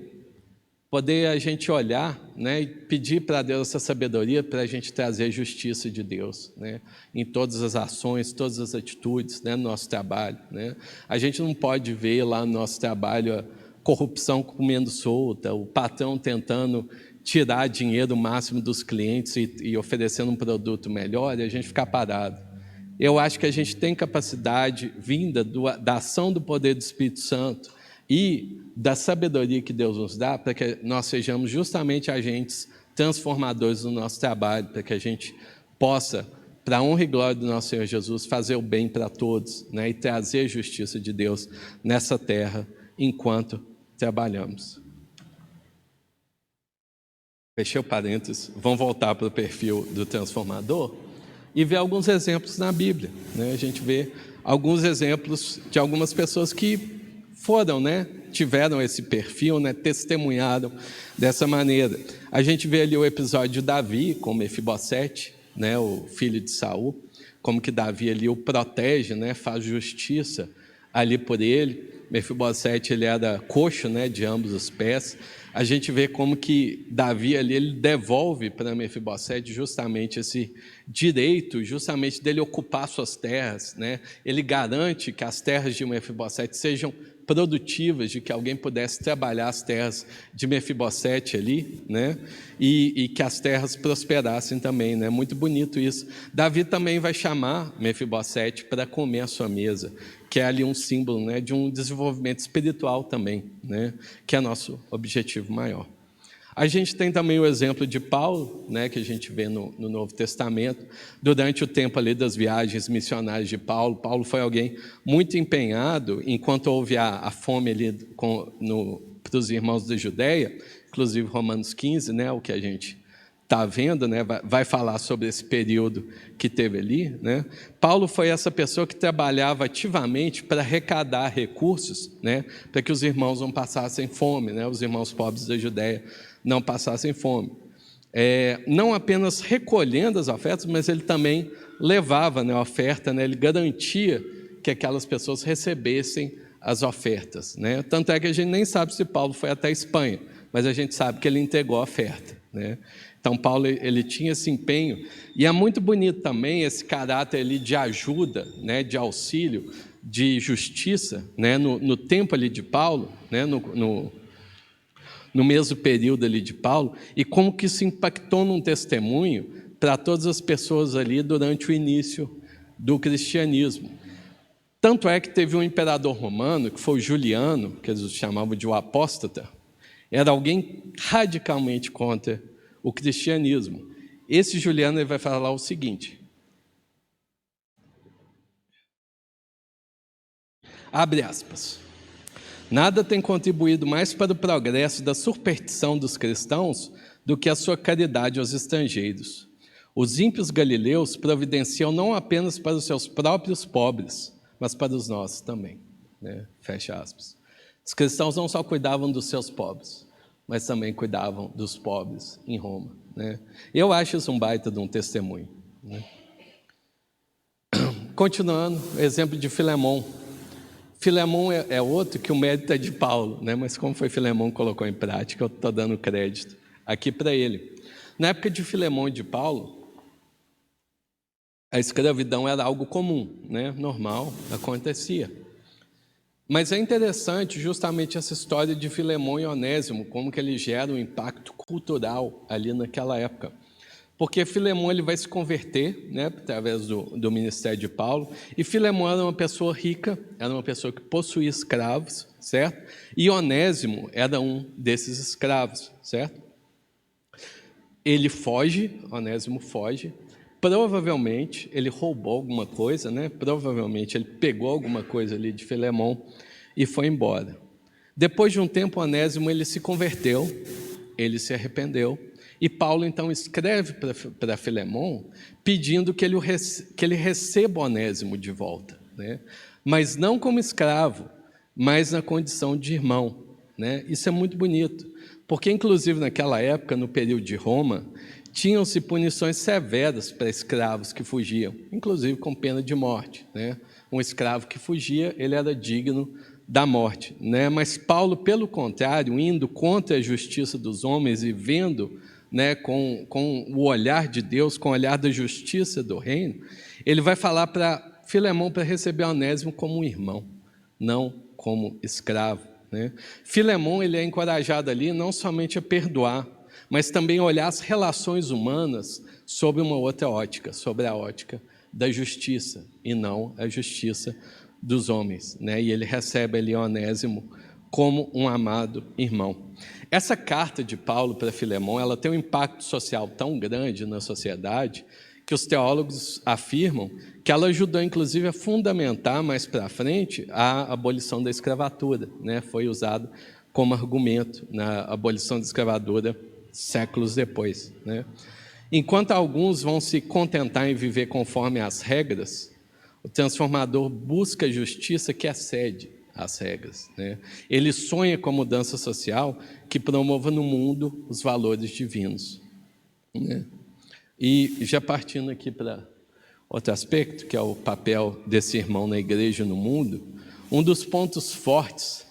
Poder a gente olhar, né? E pedir para Deus essa sabedoria para a gente trazer a justiça de Deus, né? Em todas as ações, todas as atitudes, né? No nosso trabalho, né? A gente não pode ver lá no nosso trabalho corrupção comendo solta, o patrão tentando tirar dinheiro máximo dos clientes e oferecendo um produto melhor e a gente ficar parado. Eu acho que a gente tem capacidade vinda da ação do poder do Espírito Santo e da sabedoria que Deus nos dá para que nós sejamos justamente agentes transformadores do nosso trabalho, para que a gente possa, para a honra e glória do nosso Senhor Jesus, fazer o bem para todos, né, e trazer a justiça de Deus nessa terra enquanto trabalhamos. Fechei o parênteses, vamos voltar para o perfil do transformador e ver alguns exemplos na Bíblia, né? A gente vê alguns exemplos de algumas pessoas que foram, né? Tiveram esse perfil, né? Testemunharam dessa maneira. A gente vê ali o episódio de Davi com Mefibosete, né? O filho de Saul, como que Davi ali o protege, né? Faz justiça ali por ele. Mefibosete ele era coxo, né, de ambos os pés. A gente vê como que Davi ali ele devolve para Mefibosete justamente esse direito, justamente dele ocupar suas terras, né? Ele garante que as terras de Mefibosete sejam produtivas, de que alguém pudesse trabalhar as terras de Mefibosete ali, né? E que as terras prosperassem também, né? Muito bonito isso. Davi também vai chamar Mefibosete para comer à sua mesa, que é ali um símbolo, né, de um desenvolvimento espiritual também, né, que é nosso objetivo maior. A gente tem também o exemplo de Paulo, né, que a gente vê no Novo Testamento, durante o tempo ali das viagens missionárias de Paulo. Paulo foi alguém muito empenhado, enquanto houve a fome ali para os irmãos da Judéia, inclusive Romanos 15, né, o que a gente está vendo, né, vai falar sobre esse período que teve ali, né? Paulo foi essa pessoa que trabalhava ativamente para arrecadar recursos, né, para que os irmãos não passassem fome, né, os irmãos pobres da Judéia não passassem fome. Não apenas recolhendo as ofertas, mas ele também levava, né, a oferta, né, ele garantia que aquelas pessoas recebessem as ofertas, né? Tanto é que a gente nem sabe se Paulo foi até a Espanha, mas a gente sabe que ele entregou a oferta, né? Então Paulo ele tinha esse empenho, e é muito bonito também esse caráter ali de ajuda, né, de auxílio, de justiça, né, no tempo ali de Paulo, né, no mesmo período ali de Paulo, e como que isso impactou num testemunho para todas as pessoas ali durante o início do cristianismo. Tanto é que teve um imperador romano, que foi o Juliano, que eles chamavam de o apóstata, era alguém radicalmente contra o cristianismo. Esse Juliano ele vai falar o seguinte, abre aspas, nada tem contribuído mais para o progresso da superstição dos cristãos do que a sua caridade aos estrangeiros. Os ímpios galileus providenciam não apenas para os seus próprios pobres, mas para os nossos também, né? Fecha aspas. Os cristãos não só cuidavam dos seus pobres, mas também cuidavam dos pobres em Roma, né? Eu acho isso um baita de um testemunho, né? Continuando, exemplo de Filemon. Filemon é outro que o mérito é de Paulo, né? Mas como foi Filemon que colocou em prática, eu estou dando crédito aqui para ele. Na época de Filemon e de Paulo, a escravidão era algo comum, né? Normal, acontecia. Mas é interessante justamente essa história de Filemon e Onésimo, como que ele gera um impacto cultural ali naquela época. Porque Filemon ele vai se converter, né, através do ministério de Paulo, e Filemon era uma pessoa rica, era uma pessoa que possuía escravos, certo? E Onésimo era um desses escravos, certo? Ele foge, Onésimo foge, provavelmente ele roubou alguma coisa, né? Provavelmente ele pegou alguma coisa ali de Filemon e foi embora. Depois de um tempo, Onésimo ele se converteu, ele se arrependeu, e Paulo então escreve para Filemon pedindo que ele receba Onésimo de volta, né? Mas não como escravo, mas na condição de irmão, né? Isso é muito bonito, porque inclusive naquela época, no período de Roma, tinham-se punições severas para escravos que fugiam, inclusive com pena de morte, né? Um escravo que fugia, ele era digno da morte, né? Mas Paulo, pelo contrário, indo contra a justiça dos homens e vendo, né, com o olhar de Deus, com o olhar da justiça do reino, ele vai falar para Filemon para receber Onésimo como um irmão, não como escravo, né? Filemon ele é encorajado ali não somente a perdoar, mas também olhar as relações humanas sob uma outra ótica, sobre a ótica da justiça, e não a justiça dos homens, né? E ele recebe ali Onésimo como um amado irmão. Essa carta de Paulo para Filemon, ela tem um impacto social tão grande na sociedade que os teólogos afirmam que ela ajudou, inclusive, a fundamentar mais para frente a abolição da escravatura, né? Foi usado como argumento na abolição da escravatura séculos depois, né? Enquanto alguns vão se contentar em viver conforme as regras, o transformador busca a justiça que excede as regras, né? Ele sonha com a mudança social que promova no mundo os valores divinos, né? E já partindo aqui para outro aspecto, que é o papel desse irmão na igreja e no mundo, um dos pontos fortes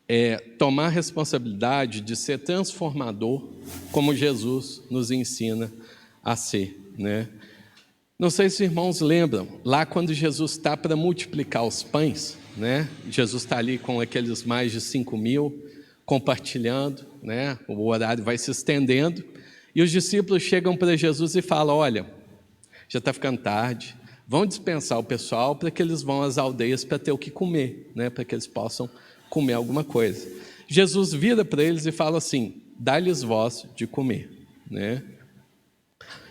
é tomar a responsabilidade de ser transformador, como Jesus nos ensina a ser, né? Não sei se os irmãos lembram, lá quando Jesus está para multiplicar os pães, né? Jesus está ali com aqueles mais de 5.000, compartilhando, né? O horário vai se estendendo, e os discípulos chegam para Jesus e falam, olha, já está ficando tarde, vão dispensar o pessoal para que eles vão às aldeias para ter o que comer, né? Para que eles possam comer alguma coisa. Jesus vira para eles e fala assim, dá-lhes vós de comer, né?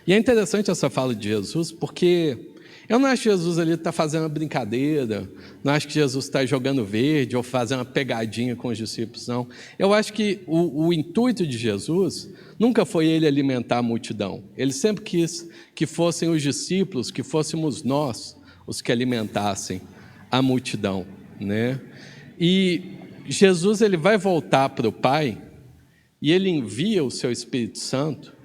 E é interessante essa fala de Jesus, porque eu não acho que Jesus ali está fazendo uma brincadeira, não acho que Jesus está jogando verde ou fazendo uma pegadinha com os discípulos, não. Eu acho que o intuito de Jesus nunca foi ele alimentar a multidão. Ele sempre quis que fossem os discípulos, que fôssemos nós os que alimentassem a multidão, né? E Jesus ele vai voltar para o Pai e ele envia o seu Espírito Santo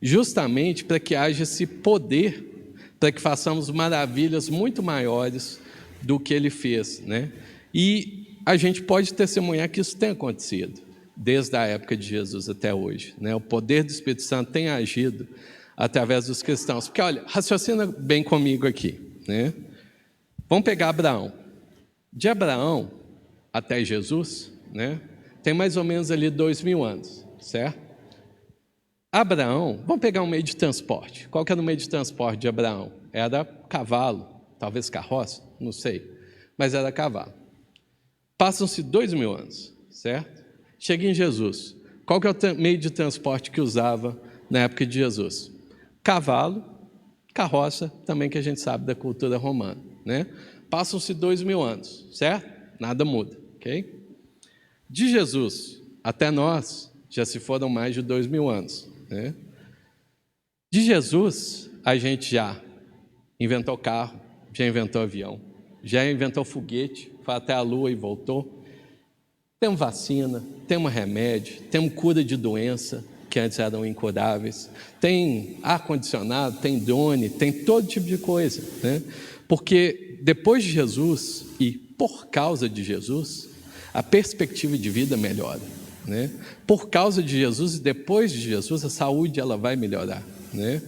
justamente para que haja esse poder, para que façamos maravilhas muito maiores do que ele fez, né? E a gente pode testemunhar que isso tem acontecido desde a época de Jesus até hoje, né? O poder do Espírito Santo tem agido através dos cristãos. Porque, olha, raciocina bem comigo aqui, né? Vamos pegar Abraão. De Abraão até Jesus, né? Tem mais ou menos ali 2000 anos, certo? Abraão, vamos pegar um meio de transporte. Qual que era o meio de transporte de Abraão? Era cavalo, talvez carroça, não sei, mas era cavalo. Passam-se 2000 anos, certo? Chega em Jesus. Qual que é o meio de transporte que usava na época de Jesus? Cavalo, carroça, também que a gente sabe da cultura romana, né? Passam-se 2000 anos, certo? Nada muda, ok? De Jesus até nós, já se foram mais de 2000 anos, né? De Jesus, a gente já inventou carro, já inventou avião, já inventou foguete, foi até a Lua e voltou. Temos vacina, temos remédio, temos cura de doença, que antes eram incuráveis, tem ar-condicionado, tem drone, tem todo tipo de coisa, né? Porque depois de Jesus e por causa de Jesus, a perspectiva de vida melhora, né? Por causa de Jesus e depois de Jesus, a saúde ela vai melhorar, né?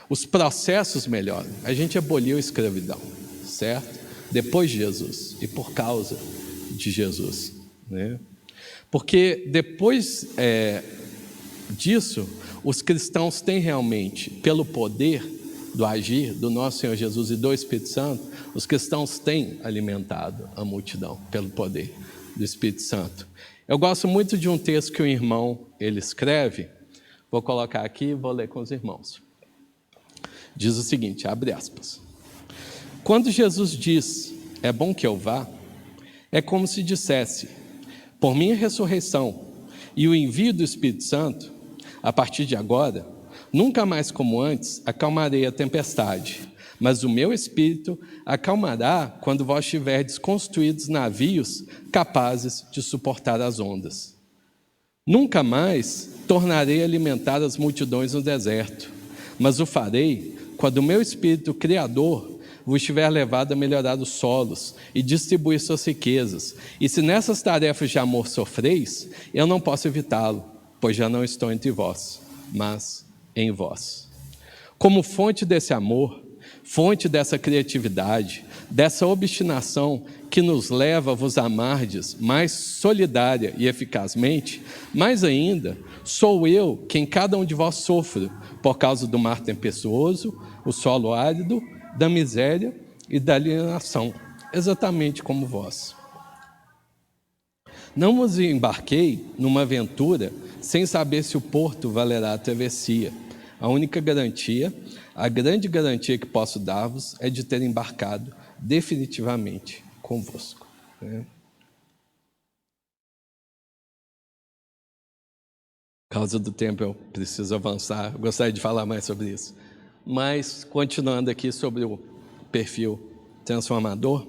Os processos melhoram. A gente aboliu a escravidão, certo? Depois de Jesus e por causa de Jesus, né? Porque depois disso, os cristãos têm realmente, pelo poder do agir do nosso Senhor Jesus e do Espírito Santo, os cristãos têm alimentado a multidão pelo poder do Espírito Santo. Eu gosto muito de um texto que o irmão ele escreve, vou colocar aqui e vou ler com os irmãos. Diz o seguinte, abre aspas. Quando Jesus diz, é bom que eu vá, é como se dissesse, por minha ressurreição e o envio do Espírito Santo, a partir de agora, nunca mais como antes, acalmarei a tempestade, mas o meu Espírito acalmará quando vós tiverdes construídos navios capazes de suportar as ondas. Nunca mais tornarei a alimentar as multidões no deserto, mas o farei quando o meu Espírito Criador vos tiver levado a melhorar os solos e distribuir suas riquezas. E se nessas tarefas de amor sofreis, eu não posso evitá-lo, pois já não estou entre vós, mas em vós. Como fonte desse amor, fonte dessa criatividade, dessa obstinação que nos leva a vos amardes mais solidária e eficazmente, mais ainda, sou eu quem cada um de vós sofre por causa do mar tempestuoso, o solo árido, da miséria e da alienação, exatamente como vós. Não vos embarquei numa aventura sem saber se o porto valerá a travessia. A única garantia, a grande garantia que posso dar-vos é de ter embarcado definitivamente convosco. Por causa do tempo eu preciso avançar, eu gostaria de falar mais sobre isso. Mas, continuando aqui sobre o perfil transformador,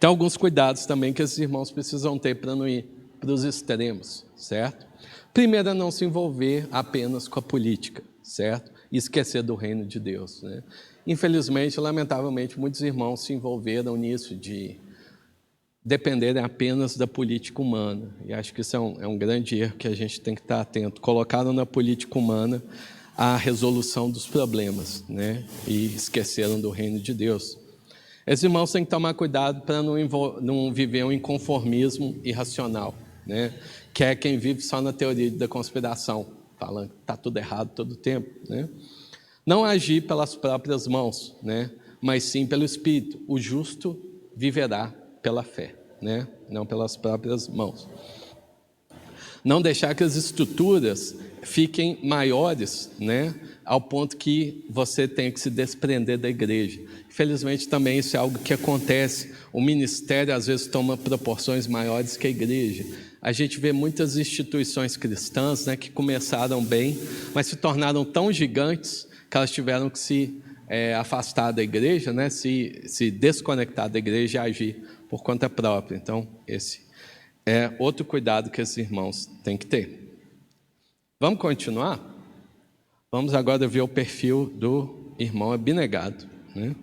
tem alguns cuidados também que esses irmãos precisam ter para não ir para os extremos, certo? Primeiro é não se envolver apenas com a política, certo? E esquecer do reino de Deus, né? Infelizmente, lamentavelmente, muitos irmãos se envolveram nisso de dependerem apenas da política humana. E acho que isso é um grande erro que a gente tem que estar atento. Colocaram na política humana a resolução dos problemas, né? E esqueceram do reino de Deus. Esses irmãos têm que tomar cuidado para não viver um inconformismo irracional, né? Que é quem vive só na teoria da conspiração, falando que está tudo errado todo o tempo, né? Não agir pelas próprias mãos, né? Mas sim pelo Espírito. O justo viverá pela fé, né? Não pelas próprias mãos. Não deixar que as estruturas fiquem maiores, né, ao ponto que você tenha que se desprender da igreja. Infelizmente também isso é algo que acontece. O ministério às vezes toma proporções maiores que a igreja. A gente vê muitas instituições cristãs, né, que começaram bem, mas se tornaram tão gigantes que elas tiveram que se afastar da igreja, né, se desconectar da igreja e agir por conta própria. Então esse é outro cuidado que esses irmãos têm que ter. Vamos continuar? Vamos agora ver o perfil do irmão abnegado, né?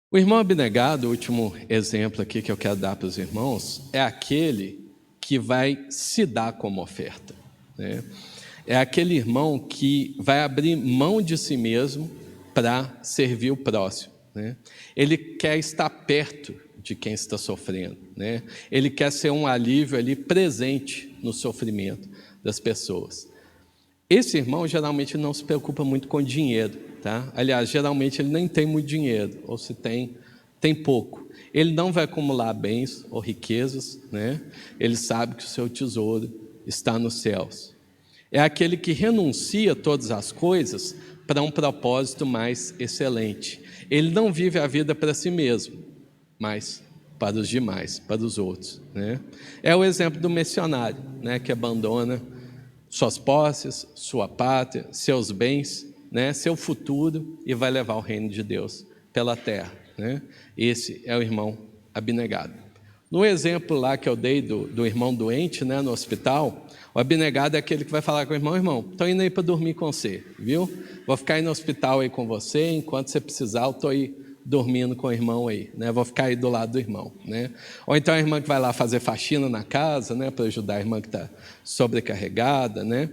O irmão abnegado, o último exemplo aqui que eu quero dar para os irmãos, é aquele que vai se dar como oferta, né? É aquele irmão que vai abrir mão de si mesmo para servir o próximo, né? Ele quer estar perto de quem está sofrendo, né? Ele quer ser um alívio ali presente no sofrimento das pessoas. Esse irmão geralmente não se preocupa muito com dinheiro, tá? Aliás, geralmente ele nem tem muito dinheiro, ou se tem, tem pouco. Ele não vai acumular bens ou riquezas, né? Ele sabe que o seu tesouro está nos céus. É aquele que renuncia todas as coisas para um propósito mais excelente. Ele não vive a vida para si mesmo, mas para os demais, para os outros, né? É o exemplo do missionário, né, que abandona suas posses, sua pátria, seus bens, né, seu futuro, e vai levar o reino de Deus pela terra, né? Esse é o irmão abnegado. No exemplo lá que eu dei do irmão doente, né, no hospital, o abnegado é aquele que vai falar com o irmão: irmão, estou indo aí para dormir com você, viu? Vou ficar aí no hospital aí com você, enquanto você precisar, eu estou aí dormindo com o irmão aí, né? Vou ficar aí do lado do irmão, né? Ou então a irmã que vai lá fazer faxina na casa, né, para ajudar a irmã que está sobrecarregada, né?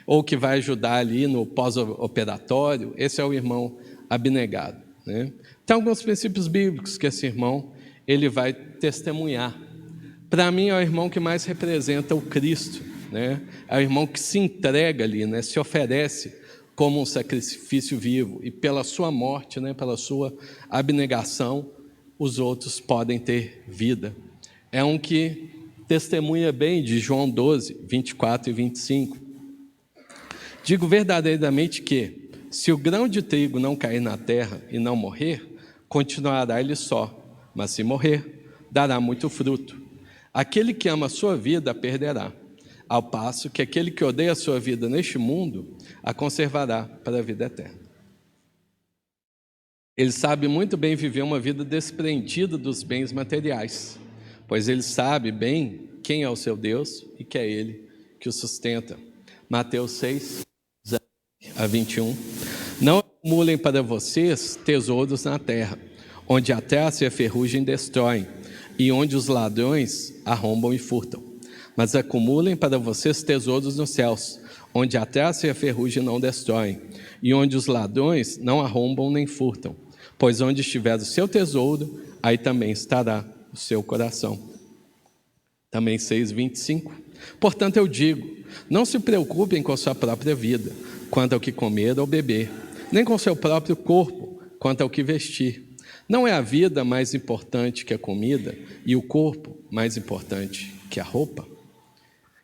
Ou que vai ajudar ali no pós-operatório. Esse é o irmão abnegado, né? Tem alguns princípios bíblicos que esse irmão ele vai testemunhar. Para mim é o irmão que mais representa o Cristo, né? É o irmão que se entrega ali, né? Se oferece como um sacrifício vivo, e pela sua morte, né, pela sua abnegação, os outros podem ter vida. É um que testemunha bem de João 12, 24 e 25. Digo verdadeiramente que, se o grão de trigo não cair na terra e não morrer, continuará ele só, mas se morrer, dará muito fruto. Aquele que ama a sua vida a perderá, ao passo que aquele que odeia a sua vida neste mundo a conservará para a vida eterna. Ele sabe muito bem viver uma vida desprendida dos bens materiais, pois ele sabe bem quem é o seu Deus e que é ele que o sustenta. Mateus 6, 0 a 21. Não acumulem para vocês tesouros na terra, onde a traça e a ferrugem destroem, e onde os ladrões arrombam e furtam. Mas acumulem para vocês tesouros nos céus, onde a traça e a ferrugem não destroem, e onde os ladrões não arrombam nem furtam. Pois onde estiver o seu tesouro, aí também estará o seu coração. Também 6:25. Portanto eu digo, não se preocupem com a sua própria vida, quanto ao que comer ou beber, nem com o seu próprio corpo, quanto ao que vestir. Não é a vida mais importante que a comida, e o corpo mais importante que a roupa?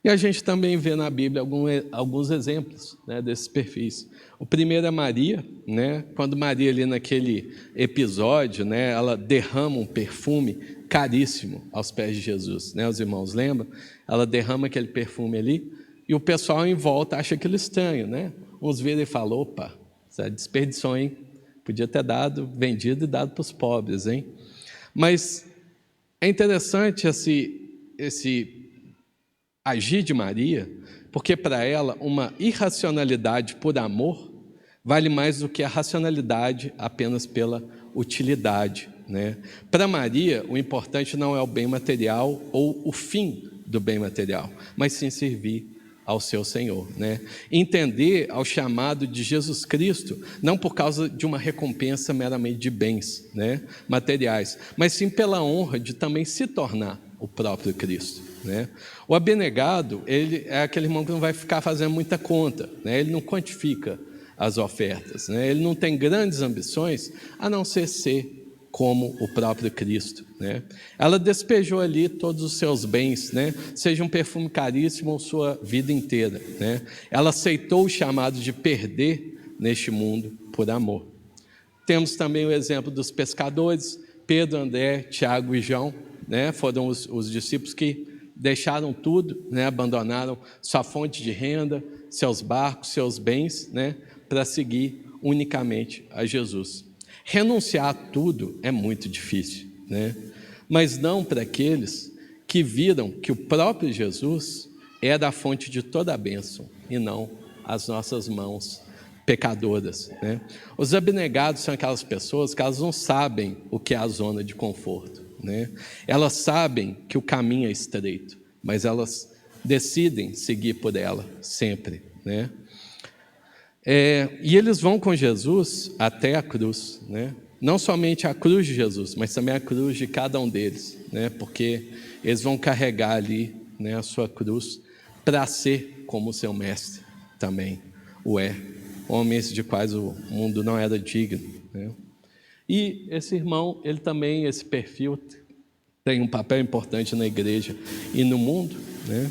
E a gente também vê na Bíblia alguns exemplos, né, desses perfis. O primeiro é Maria, né? Quando Maria ali naquele episódio, né, ela derrama um perfume caríssimo aos pés de Jesus, né? Os irmãos lembram? Ela derrama aquele perfume ali e o pessoal em volta acha aquilo estranho, né? Uns viram e falam: opa, isso é desperdiçou, hein? Podia ter vendido e dado para os pobres, hein? Mas é interessante esse agir de Maria, porque para ela uma irracionalidade por amor vale mais do que a racionalidade apenas pela utilidade, né? Para Maria, o importante não é o bem material ou o fim do bem material, mas sim servir ao seu Senhor, né? Entender ao chamado de Jesus Cristo, não por causa de uma recompensa meramente de bens, né, materiais, mas sim pela honra de também se tornar o próprio Cristo, né? O abnegado, ele é aquele irmão que não vai ficar fazendo muita conta, né? Ele não quantifica as ofertas, né? Ele não tem grandes ambições, a não ser como o próprio Cristo, né? Ela despejou ali todos os seus bens, né? Seja um perfume caríssimo ou sua vida inteira, né? Ela aceitou o chamado de perder neste mundo por amor. Temos também o exemplo dos pescadores, Pedro, André, Tiago e João, né? Foram os discípulos que deixaram tudo, né? Abandonaram sua fonte de renda, seus barcos, seus bens, né? Para seguir unicamente a Jesus. Renunciar a tudo é muito difícil, né? Mas não para aqueles que viram que o próprio Jesus era a fonte de toda a bênção e não as nossas mãos pecadoras, né? Os abnegados são aquelas pessoas que elas não sabem o que é a zona de conforto, né? Elas sabem que o caminho é estreito, mas elas decidem seguir por ela sempre, né? E eles vão com Jesus até a cruz, né? Não somente a cruz de Jesus, mas também a cruz de cada um deles, né? Porque eles vão carregar ali, né, a sua cruz para ser como o seu mestre também o é. Homens de quais o mundo não era digno, né? E esse irmão, ele também, esse perfil, tem um papel importante na igreja e no mundo, né?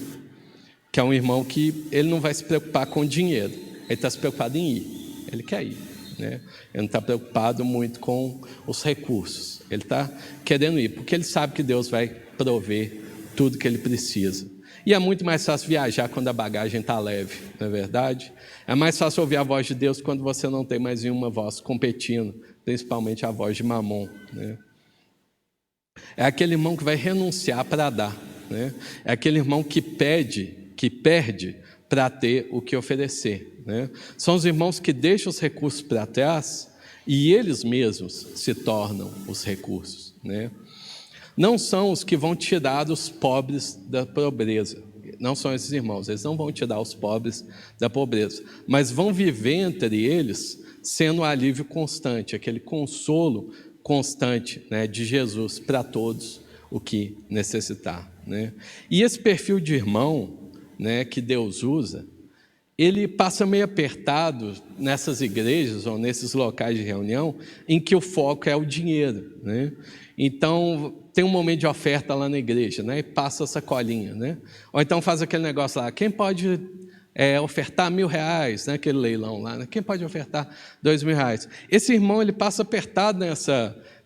Que é um irmão que ele não vai se preocupar com dinheiro, ele está se preocupado em ir, ele quer ir, né? Ele não está preocupado muito com os recursos, ele está querendo ir, porque ele sabe que Deus vai prover tudo que ele precisa. E é muito mais fácil viajar quando a bagagem está leve, não é verdade? É mais fácil ouvir a voz de Deus quando você não tem mais nenhuma voz competindo, principalmente a voz de Mamon, né? É aquele irmão que vai renunciar para dar, né? É aquele irmão que perde para ter o que oferecer, né? São os irmãos que deixam os recursos para trás e eles mesmos se tornam os recursos, né? Não são os que vão tirar os pobres da pobreza, não são esses irmãos, eles não vão tirar os pobres da pobreza, mas vão viver entre eles sendo um alívio constante, aquele consolo constante, né, de Jesus para todos o que necessitar, né? E esse perfil de irmão, né, que Deus usa, ele passa meio apertado nessas igrejas ou nesses locais de reunião em que o foco é o dinheiro, né? Então, tem um momento de oferta lá na igreja, né? E passa a sacolinha, né? Ou então faz aquele negócio lá, quem pode ofertar R$1.000, né? Aquele leilão lá, né? Quem pode ofertar R$2.000? Esse irmão, ele passa apertado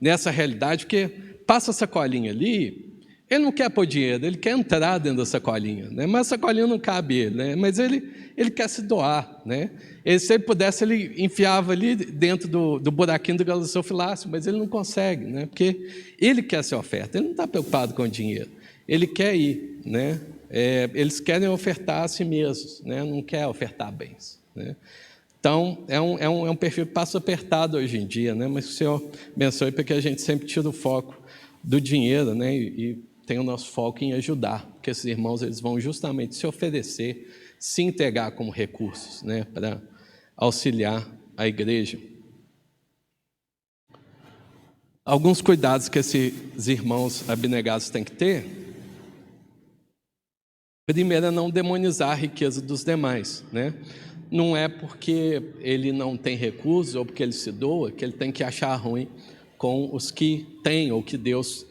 nessa realidade, porque passa a sacolinha ali, ele não quer pôr dinheiro, ele quer entrar dentro da sacolinha, né? Mas a sacolinha não cabe ele, né? Mas ele quer se doar, né? Se ele pudesse, ele enfiava ali dentro do buraquinho do galactofilácio, mas ele não consegue, né? Porque ele quer ser oferta, ele não está preocupado com o dinheiro, ele quer ir, né? Eles querem ofertar a si mesmos, né? Não quer ofertar bens, né? Então, é um perfil que passa apertado hoje em dia, né? Mas o Senhor abençoe para que a gente sempre tire o foco do dinheiro, né? E tem o nosso foco em ajudar, porque esses irmãos, eles vão justamente se oferecer, se entregar como recursos, né, para auxiliar a igreja. Alguns cuidados que esses irmãos abnegados têm que ter. Primeiro é não demonizar a riqueza dos demais, né? Não é porque ele não tem recursos ou porque ele se doa que ele tem que achar ruim com os que têm ou que Deus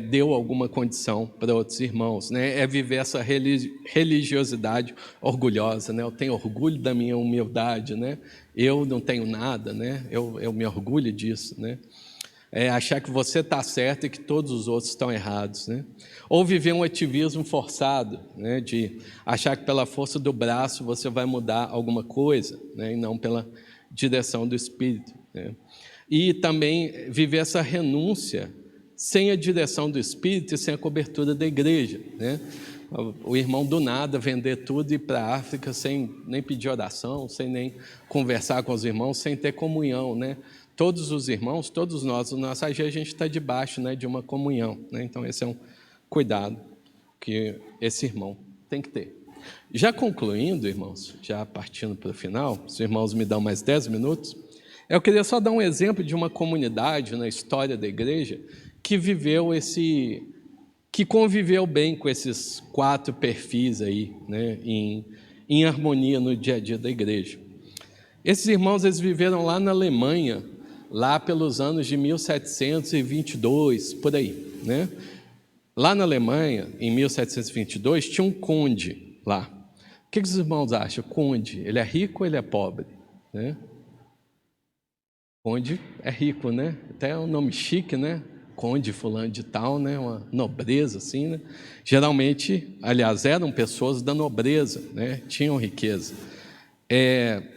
deu alguma condição para outros irmãos, né? É viver essa religiosidade orgulhosa, né? Eu tenho orgulho da minha humildade, né? Eu não tenho nada, né? Eu me orgulho disso, né? Achar que você está certo e que todos os outros estão errados, né? Ou viver um ativismo forçado, né? De achar que pela força do braço você vai mudar alguma coisa, né? E não pela direção do Espírito, né? E também viver essa renúncia sem a direção do Espírito e sem a cobertura da igreja, né? O irmão do nada vender tudo e ir para a África sem nem pedir oração, sem nem conversar com os irmãos, sem ter comunhão, né? Todos os irmãos, todos nós, no nosso AG, a gente está debaixo, né, de uma comunhão, né? Então esse é um cuidado que esse irmão tem que ter. Já concluindo, irmãos, já partindo para o final, os irmãos me dão mais 10 minutos, eu queria só dar um exemplo de uma comunidade na história da igreja que conviveu bem com esses 4 perfis aí, né, em harmonia no dia a dia da igreja. Esses irmãos, eles viveram lá na Alemanha, lá pelos anos de 1722, por aí, né? Lá na Alemanha, em 1722, tinha um conde lá. O que os irmãos acham? Conde, ele é rico ou ele é pobre, né? Conde é rico, né? Até um nome chique, né? Conde fulano de tal, né? Uma nobreza assim, né? Geralmente, aliás, eram pessoas da nobreza, né? Tinham riqueza.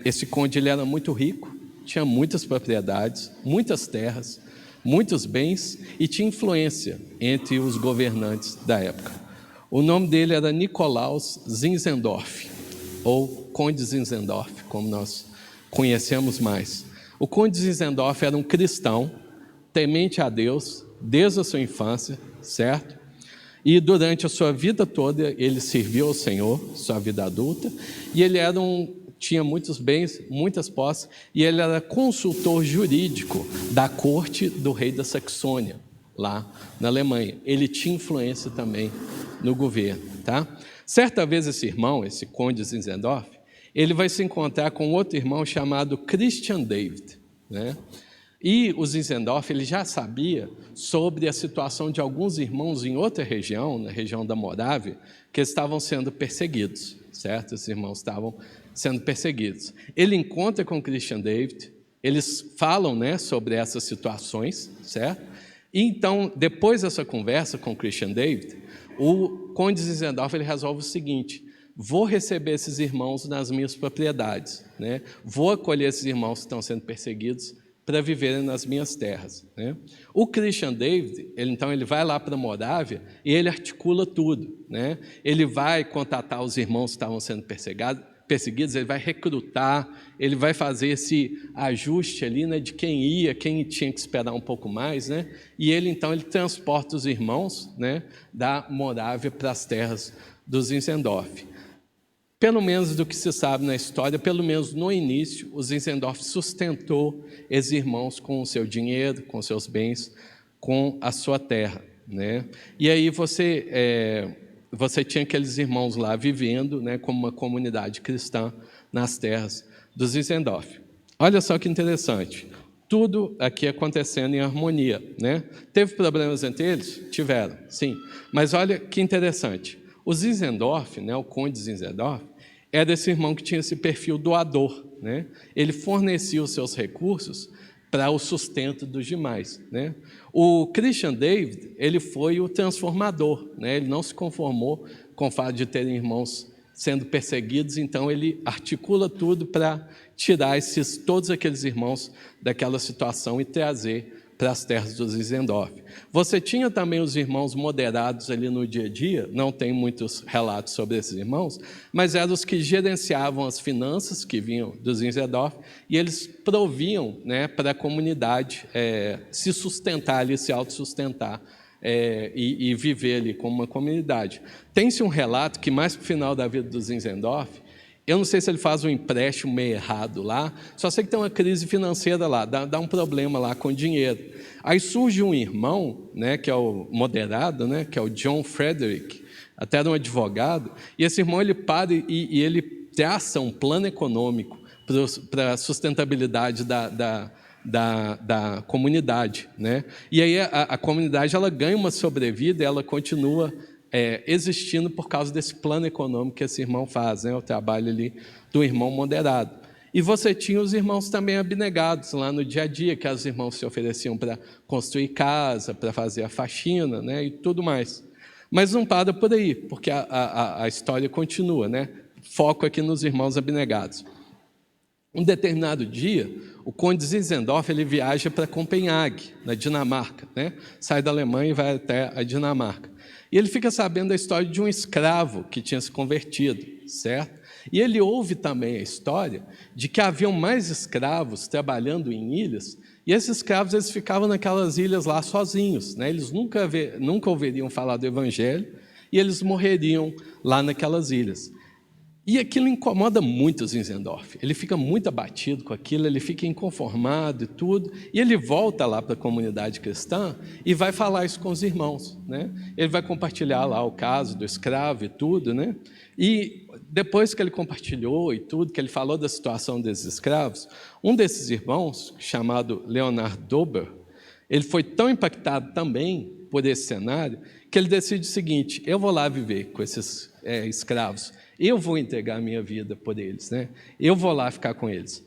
Esse conde, ele era muito rico, tinha muitas propriedades, muitas terras, muitos bens e tinha influência entre os governantes da época. O nome dele era Nikolaus Zinzendorf, ou Conde Zinzendorf, como nós conhecemos mais. O Conde Zinzendorf era um cristão, temente a Deus, desde a sua infância, certo? E durante a sua vida toda, ele serviu ao Senhor, sua vida adulta, e ele tinha muitos bens, muitas posses, e ele era consultor jurídico da corte do rei da Saxônia, lá na Alemanha. Ele tinha influência também no governo, tá? Certa vez esse irmão, esse Conde Zinzendorf, ele vai se encontrar com outro irmão chamado Christian David, né? E o Zinzendorf, ele já sabia sobre a situação de alguns irmãos em outra região, na região da Morávia, que estavam sendo perseguidos, certo? Os irmãos estavam sendo perseguidos. Ele encontra com Christian David, eles falam, né, sobre essas situações, certo? E então, depois dessa conversa com Christian David, o Conde Zinzendorf, ele resolve o seguinte: vou receber esses irmãos nas minhas propriedades, né? Vou acolher esses irmãos que estão sendo perseguidos para viverem nas minhas terras, né? O Christian David, ele vai lá para a Morávia e ele articula tudo, né? Ele vai contatar os irmãos que estavam sendo perseguidos, ele vai recrutar, ele vai fazer esse ajuste ali, né, de quem ia, quem tinha que esperar um pouco mais, né? E ele transporta os irmãos, né, da Morávia para as terras dos Zinzendorf. Pelo menos do que se sabe na história, pelo menos no início, o Zinzendorf sustentou esses irmãos com o seu dinheiro, com seus bens, com a sua terra, né? E aí você tinha aqueles irmãos lá vivendo, né, como uma comunidade cristã nas terras dos Zinzendorf. Olha só que interessante, tudo aqui acontecendo em harmonia, né? Teve problemas entre eles? Tiveram, sim. Mas olha que interessante, o Zinzendorf, né, o Conde Zinzendorf, era esse irmão que tinha esse perfil doador, né? Ele fornecia os seus recursos para o sustento dos demais, né? O Christian David, ele foi o transformador, né? Ele não se conformou com o fato de terem irmãos sendo perseguidos, então ele articula tudo para tirar todos aqueles irmãos daquela situação e trazer para as terras dos Zinzendorf. Você tinha também os irmãos moderados ali no dia a dia, não tem muitos relatos sobre esses irmãos, mas eram os que gerenciavam as finanças que vinham dos Zinzendorf e eles proviam, né, para a comunidade se sustentar ali, se autossustentar e viver ali como uma comunidade. Tem-se um relato que mais para o final da vida dos Zinzendorf, eu não sei se ele faz um empréstimo meio errado lá, só sei que tem uma crise financeira lá, dá um problema lá com dinheiro. Aí surge um irmão, né, que é o moderado, né, que é o John Frederick, até era um advogado, e esse irmão ele para e ele traça um plano econômico para a sustentabilidade da comunidade, né? E aí a comunidade ela ganha uma sobrevida, ela continua existindo por causa desse plano econômico que esse irmão faz, né? O trabalho ali do irmão moderado. E você tinha os irmãos também abnegados lá no dia a dia, que os irmãos se ofereciam para construir casa, para fazer a faxina, né? E tudo mais. Mas não para por aí, porque a história continua, né? Foco aqui nos irmãos abnegados. Um determinado dia, o Conde Zinzendorf ele viaja para Copenhague, na Dinamarca, né? Sai da Alemanha e vai até a Dinamarca. E ele fica sabendo da história de um escravo que tinha se convertido, certo? E ele ouve também a história de que haviam mais escravos trabalhando em ilhas, e esses escravos eles ficavam naquelas ilhas lá sozinhos, né? Eles nunca ouviriam falar do Evangelho, e eles morreriam lá naquelas ilhas. E aquilo incomoda muito o Zinzendorf, ele fica muito abatido com aquilo, ele fica inconformado e tudo, e ele volta lá para a comunidade cristã e vai falar isso com os irmãos, né? Ele vai compartilhar lá o caso do escravo e tudo, né? E depois que ele compartilhou e tudo, que ele falou da situação desses escravos, um desses irmãos, chamado Leonard Dober, ele foi tão impactado também por esse cenário, que ele decide o seguinte: eu vou lá viver com esses escravos, eu vou entregar a minha vida por eles, né? Eu vou lá ficar com eles.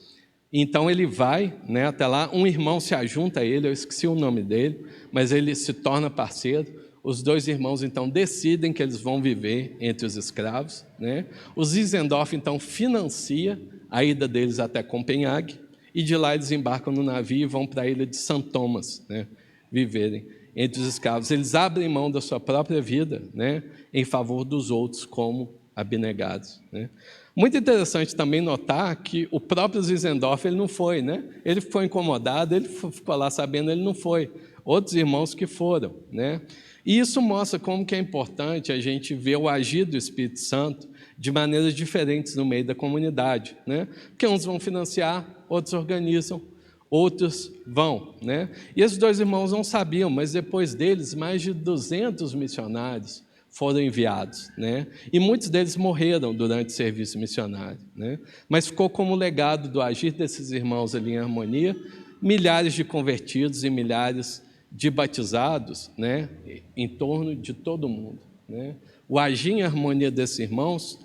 Então ele vai, né, até lá, um irmão se ajunta a ele, eu esqueci o nome dele, mas ele se torna parceiro. Os dois irmãos então decidem que eles vão viver entre os escravos, né? Os Zinzendorf então financia a ida deles até Copenhague e de lá eles embarcam no navio e vão para a ilha de St. Thomas, né, viverem entre os escravos. Eles abrem mão da sua própria vida, né, em favor dos outros, como abnegados, né? Muito interessante também notar que o próprio Zinzendorf ele não foi, né? Ele ficou incomodado, ele ficou lá sabendo, ele não foi. Outros irmãos que foram, né? E isso mostra como que é importante a gente ver o agir do Espírito Santo de maneiras diferentes no meio da comunidade, né? Porque uns vão financiar, outros organizam, outros vão, né? E esses dois irmãos não sabiam, mas depois deles, mais de 200 missionários foram enviados, né? E muitos deles morreram durante o serviço missionário, né? Mas ficou como legado do agir desses irmãos ali em harmonia, milhares de convertidos e milhares de batizados, né? Em torno de todo mundo, né? O agir em harmonia desses irmãos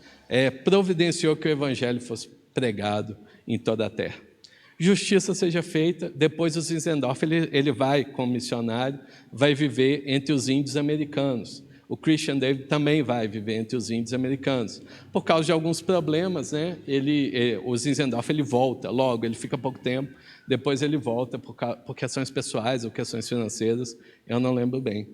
providenciou que o evangelho fosse pregado em toda a terra. Justiça seja feita. Depois o Zinzendorf ele vai, como missionário, vai viver entre os índios americanos. O Christian David também vai viver entre os índios americanos. Por causa de alguns problemas, né, o Zinzendorf ele volta logo, ele fica pouco tempo, depois ele volta por questões pessoais ou questões financeiras, eu não lembro bem.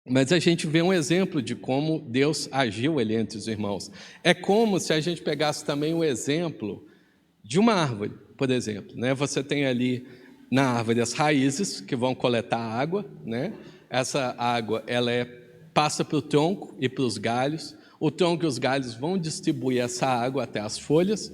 Mas a gente vê um exemplo de como Deus agiu ali entre os irmãos. É como se a gente pegasse também um exemplo de uma árvore, por exemplo, né? Você tem ali na árvore as raízes que vão coletar água, né? Essa água passa para o tronco e para os galhos. O tronco e os galhos vão distribuir essa água até as folhas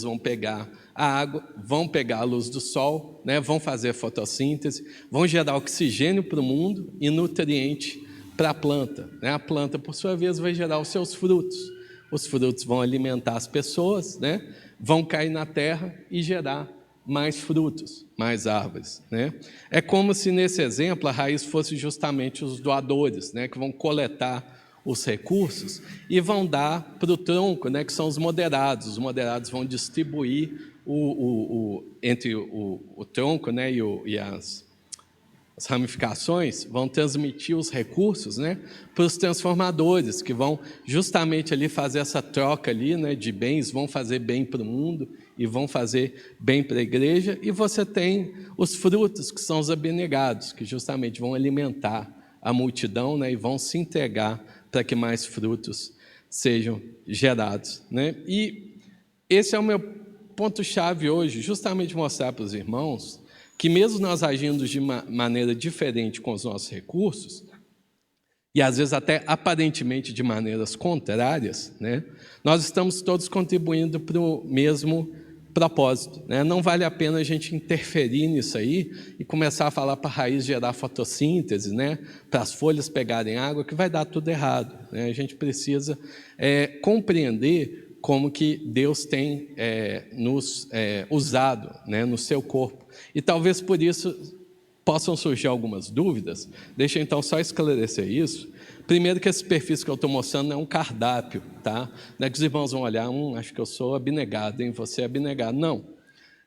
vão pegar a água, vão pegar a luz do sol, né? Vão fazer fotossíntese, vão gerar oxigênio para o mundo e nutriente para a planta, né? A planta, por sua vez, vai gerar os seus frutos. Os frutos vão alimentar as pessoas, né? Vão cair na terra e gerar mais frutos, mais árvores, né? É como se nesse exemplo a raiz fosse justamente os doadores, né? Que vão coletar os recursos e vão dar para o tronco, né? Que são os moderados. Os moderados vão distribuir entre o tronco, né? E as ramificações vão transmitir os recursos, né, para os transformadores, que vão justamente ali fazer essa troca ali, né, de bens, vão fazer bem para o mundo e vão fazer bem para a igreja. E você tem os frutos, que são os abnegados, que justamente vão alimentar a multidão, né, e vão se entregar para que mais frutos sejam gerados, né? E esse é o meu ponto-chave hoje, justamente mostrar para os irmãos que mesmo nós agindo de maneira diferente com os nossos recursos, e às vezes até aparentemente de maneiras contrárias, né, nós estamos todos contribuindo para o mesmo propósito, né? Não vale a pena a gente interferir nisso aí e começar a falar para a raiz gerar fotossíntese, né, para as folhas pegarem água, que vai dar tudo errado, né? A gente precisa compreender como que Deus tem nos usado, né, no seu corpo. E talvez por isso possam surgir algumas dúvidas. Deixa eu então só esclarecer isso. Primeiro que esse perfil que eu estou mostrando não é um cardápio, tá? Não é que os irmãos vão olhar, acho que eu sou abnegado, hein? Você é abnegado. Não.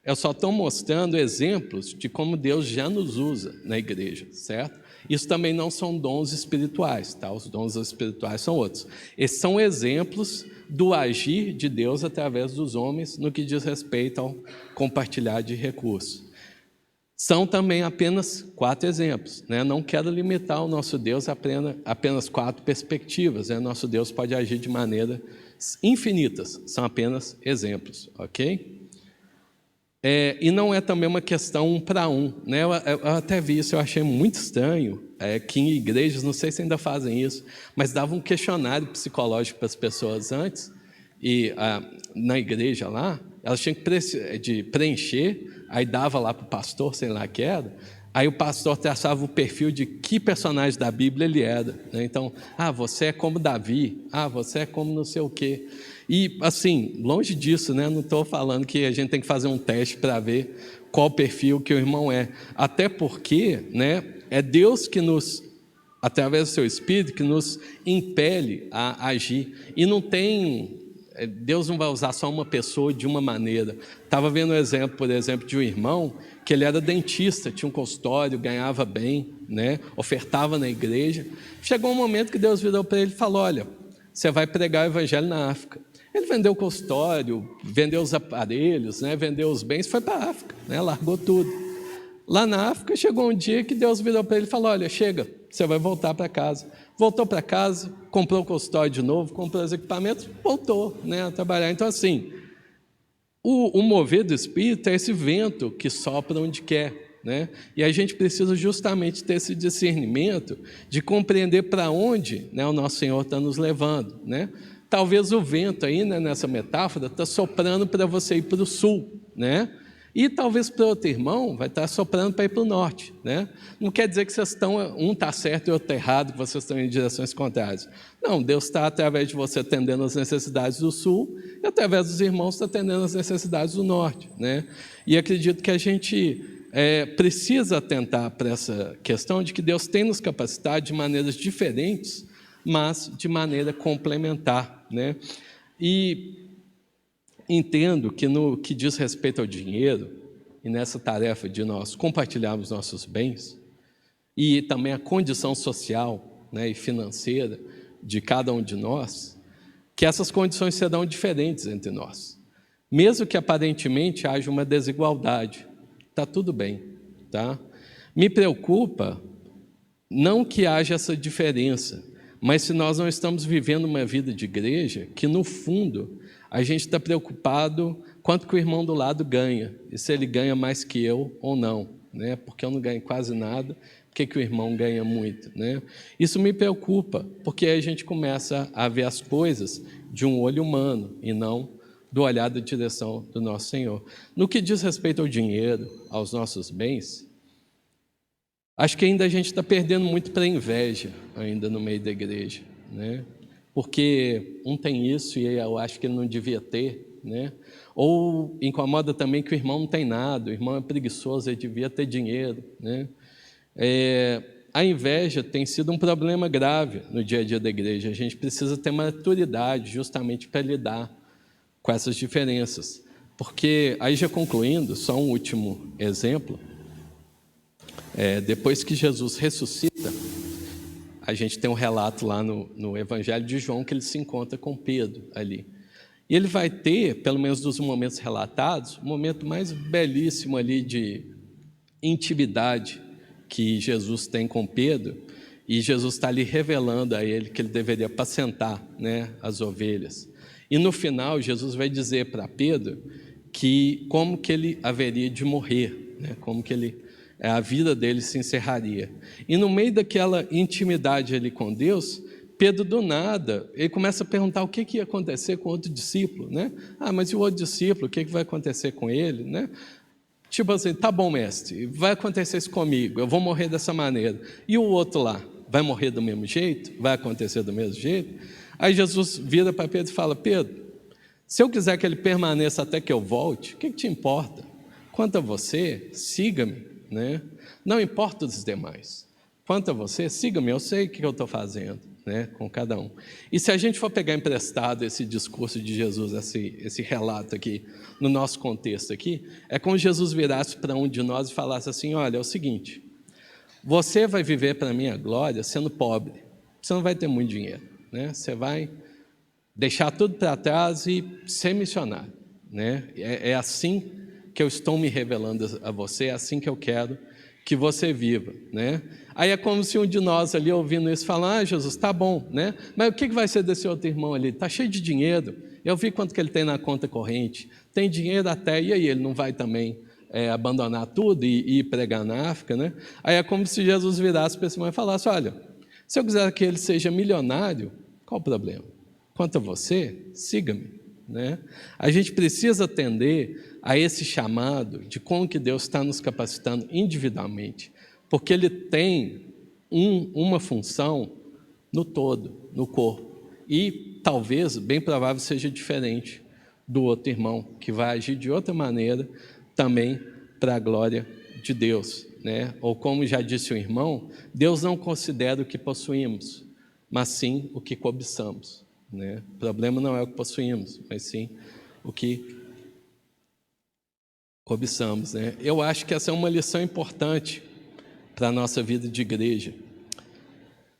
Eu só estou mostrando exemplos de como Deus já nos usa na igreja, certo? Isso também não são dons espirituais, tá? Os dons espirituais são outros. Esses são exemplos do agir de Deus através dos homens no que diz respeito ao compartilhar de recursos. São também apenas 4 exemplos, né? Não quero limitar o nosso Deus a apenas 4 perspectivas, né? Nosso Deus pode agir de maneiras infinitas, são apenas exemplos, ok? E não é também uma questão 1 para 1, né? Eu até vi isso, eu achei muito estranho, que em igrejas, não sei se ainda fazem isso, mas dava um questionário psicológico para as pessoas antes, e na igreja lá, elas tinham que preencher, aí dava lá para o pastor, sei lá que era, aí o pastor traçava o perfil de que personagem da Bíblia ele era, né? Então, você é como Davi, você é como não sei o quê. E, assim, longe disso, né? Não estou falando que a gente tem que fazer um teste para ver qual perfil que o irmão é. Até porque, né, é Deus que nos, através do seu Espírito, que nos impele a agir. E não tem... Deus não vai usar só uma pessoa de uma maneira. Estava vendo um exemplo, por exemplo, de um irmão que ele era dentista, tinha um consultório, ganhava bem, né, ofertava na igreja. Chegou um momento que Deus virou para ele e falou: olha, você vai pregar o evangelho na África. Ele vendeu o consultório, vendeu os aparelhos, né, vendeu os bens, foi para a África, né, largou tudo. Lá na África chegou um dia que Deus virou para ele e falou: olha, chega, você vai voltar para casa. Voltou para casa, comprou o consultório de novo, comprou os equipamentos, voltou, né, a trabalhar. Então, assim, o mover do Espírito é esse vento que sopra onde quer, né? E a gente precisa justamente ter esse discernimento de compreender para onde, né, o nosso Senhor está nos levando, né? Talvez o vento aí, né, nessa metáfora, está soprando para você ir para o sul, né? E talvez para outro irmão vai estar soprando para ir para o norte, né? Não quer dizer que vocês estão, um está certo e o outro está errado, que vocês estão em direções contrárias. Não, Deus está, através de você, atendendo as necessidades do sul, e através dos irmãos está atendendo as necessidades do norte, né? E acredito que a gente precisa atentar para essa questão de que Deus tem nos capacitado de maneiras diferentes, mas de maneira complementar, né? E entendo que no que diz respeito ao dinheiro, e nessa tarefa de nós compartilharmos nossos bens, e também a condição social, né, e financeira de cada um de nós, que essas condições serão diferentes entre nós. Mesmo que aparentemente haja uma desigualdade, está tudo bem, tá? Me preocupa não que haja essa diferença, mas se nós não estamos vivendo uma vida de igreja, que no fundo a gente está preocupado quanto que o irmão do lado ganha, e se ele ganha mais que eu ou não, né? Porque eu não ganho quase nada, por que o irmão ganha muito, né? Isso me preocupa, porque aí a gente começa a ver as coisas de um olho humano e não do olhar da direção do nosso Senhor. No que diz respeito ao dinheiro, aos nossos bens, acho que ainda a gente está perdendo muito para a inveja, ainda no meio da igreja, né? Porque um tem isso e eu acho que ele não devia ter, né? Ou incomoda também que o irmão não tem nada, o irmão é preguiçoso, ele devia ter dinheiro, né? A inveja tem sido um problema grave no dia a dia da igreja. A gente precisa ter maturidade justamente para lidar com essas diferenças. Porque, aí já concluindo, só um último exemplo, depois que Jesus ressuscita, a gente tem um relato lá no Evangelho de João que ele se encontra com Pedro ali. E ele vai ter, pelo menos dos momentos relatados, o momento mais belíssimo ali de intimidade que Jesus tem com Pedro, e Jesus está ali revelando a ele que ele deveria apacentar, né, as ovelhas. E no final, Jesus vai dizer para Pedro que como que ele haveria de morrer, né, como que a vida dele se encerraria. E no meio daquela intimidade ali com Deus, Pedro, do nada, ele começa a perguntar o que ia acontecer com outro discípulo, né? Mas e o outro discípulo, o que vai acontecer com ele, né? Tipo assim, tá bom, mestre, vai acontecer isso comigo, eu vou morrer dessa maneira. E o outro lá, vai morrer do mesmo jeito? Vai acontecer do mesmo jeito? Aí Jesus vira para Pedro e fala, Pedro, se eu quiser que ele permaneça até que eu volte, o que te importa? Quanto a você, siga-me, né? Não importa os demais. Quanto a você, siga-me, eu sei o que eu estou fazendo, né, com cada um. E se a gente for pegar emprestado esse discurso de Jesus, esse relato aqui, no nosso contexto aqui, é como se Jesus virasse para um de nós e falasse assim, olha, é o seguinte, você vai viver para a minha glória sendo pobre, você não vai ter muito dinheiro, né? Você vai deixar tudo para trás e ser missionário, né? É assim que eu estou me revelando a você, é assim que eu quero que você viva, né? Aí é como se um de nós ali ouvindo isso falar, Jesus, tá bom, né? Mas o que vai ser desse outro irmão ali? Tá cheio de dinheiro, eu vi quanto que ele tem na conta corrente, tem dinheiro até, e aí ele não vai também abandonar tudo e ir pregar na África, né? Aí é como se Jesus virasse para esse irmão e falasse, olha, se eu quiser que ele seja milionário, qual o problema? Quanto a você, siga-me, né? A gente precisa atender a esse chamado de como que Deus está nos capacitando individualmente, porque Ele tem uma função no todo, no corpo, e talvez, bem provável, seja diferente do outro irmão, que vai agir de outra maneira também para a glória de Deus, né? Ou como já disse o irmão, Deus não considera o que possuímos, mas sim o que cobiçamos, né? O problema não é o que possuímos, mas sim o que cobiçamos, né? Eu acho que essa é uma lição importante para a nossa vida de igreja.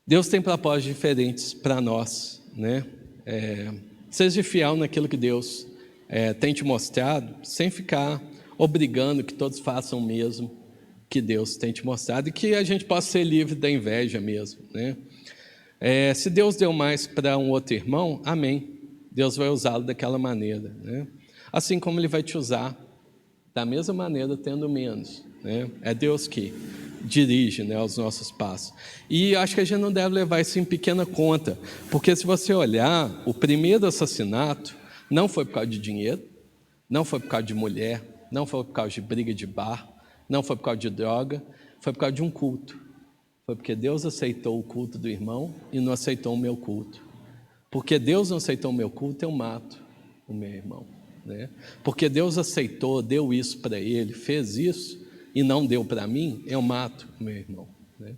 Deus tem propósitos diferentes para nós, né? Seja fiel naquilo que Deus tem te mostrado, sem ficar obrigando que todos façam o mesmo que Deus tem te mostrado e que a gente possa ser livre da inveja mesmo, né? Se Deus deu mais para um outro irmão, amém. Deus vai usá-lo daquela maneira, né? Assim como Ele vai te usar da mesma maneira, tendo menos, né? É Deus que dirige, né, os nossos passos. E acho que a gente não deve levar isso em pequena conta, porque se você olhar, o primeiro assassinato não foi por causa de dinheiro, não foi por causa de mulher, não foi por causa de briga de bar, não foi por causa de droga, foi por causa de um culto. Foi porque Deus aceitou o culto do irmão e não aceitou o meu culto. Porque Deus não aceitou o meu culto, eu mato o meu irmão, né? Porque Deus aceitou, deu isso para ele, fez isso e não deu para mim, eu mato o meu irmão, né?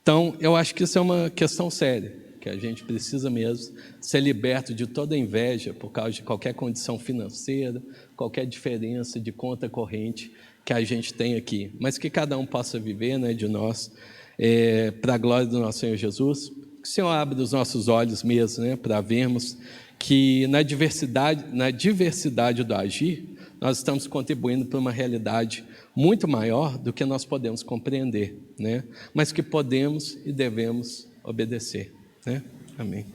Então, eu acho que isso é uma questão séria, que a gente precisa mesmo ser liberto de toda inveja por causa de qualquer condição financeira, qualquer diferença de conta corrente que a gente tem aqui, mas que cada um possa viver, né, de nós, para a glória do nosso Senhor Jesus. Que o Senhor abra os nossos olhos mesmo, né, para vermos que na diversidade do agir, nós estamos contribuindo para uma realidade muito maior do que nós podemos compreender, né? Mas que podemos e devemos obedecer, né? Amém.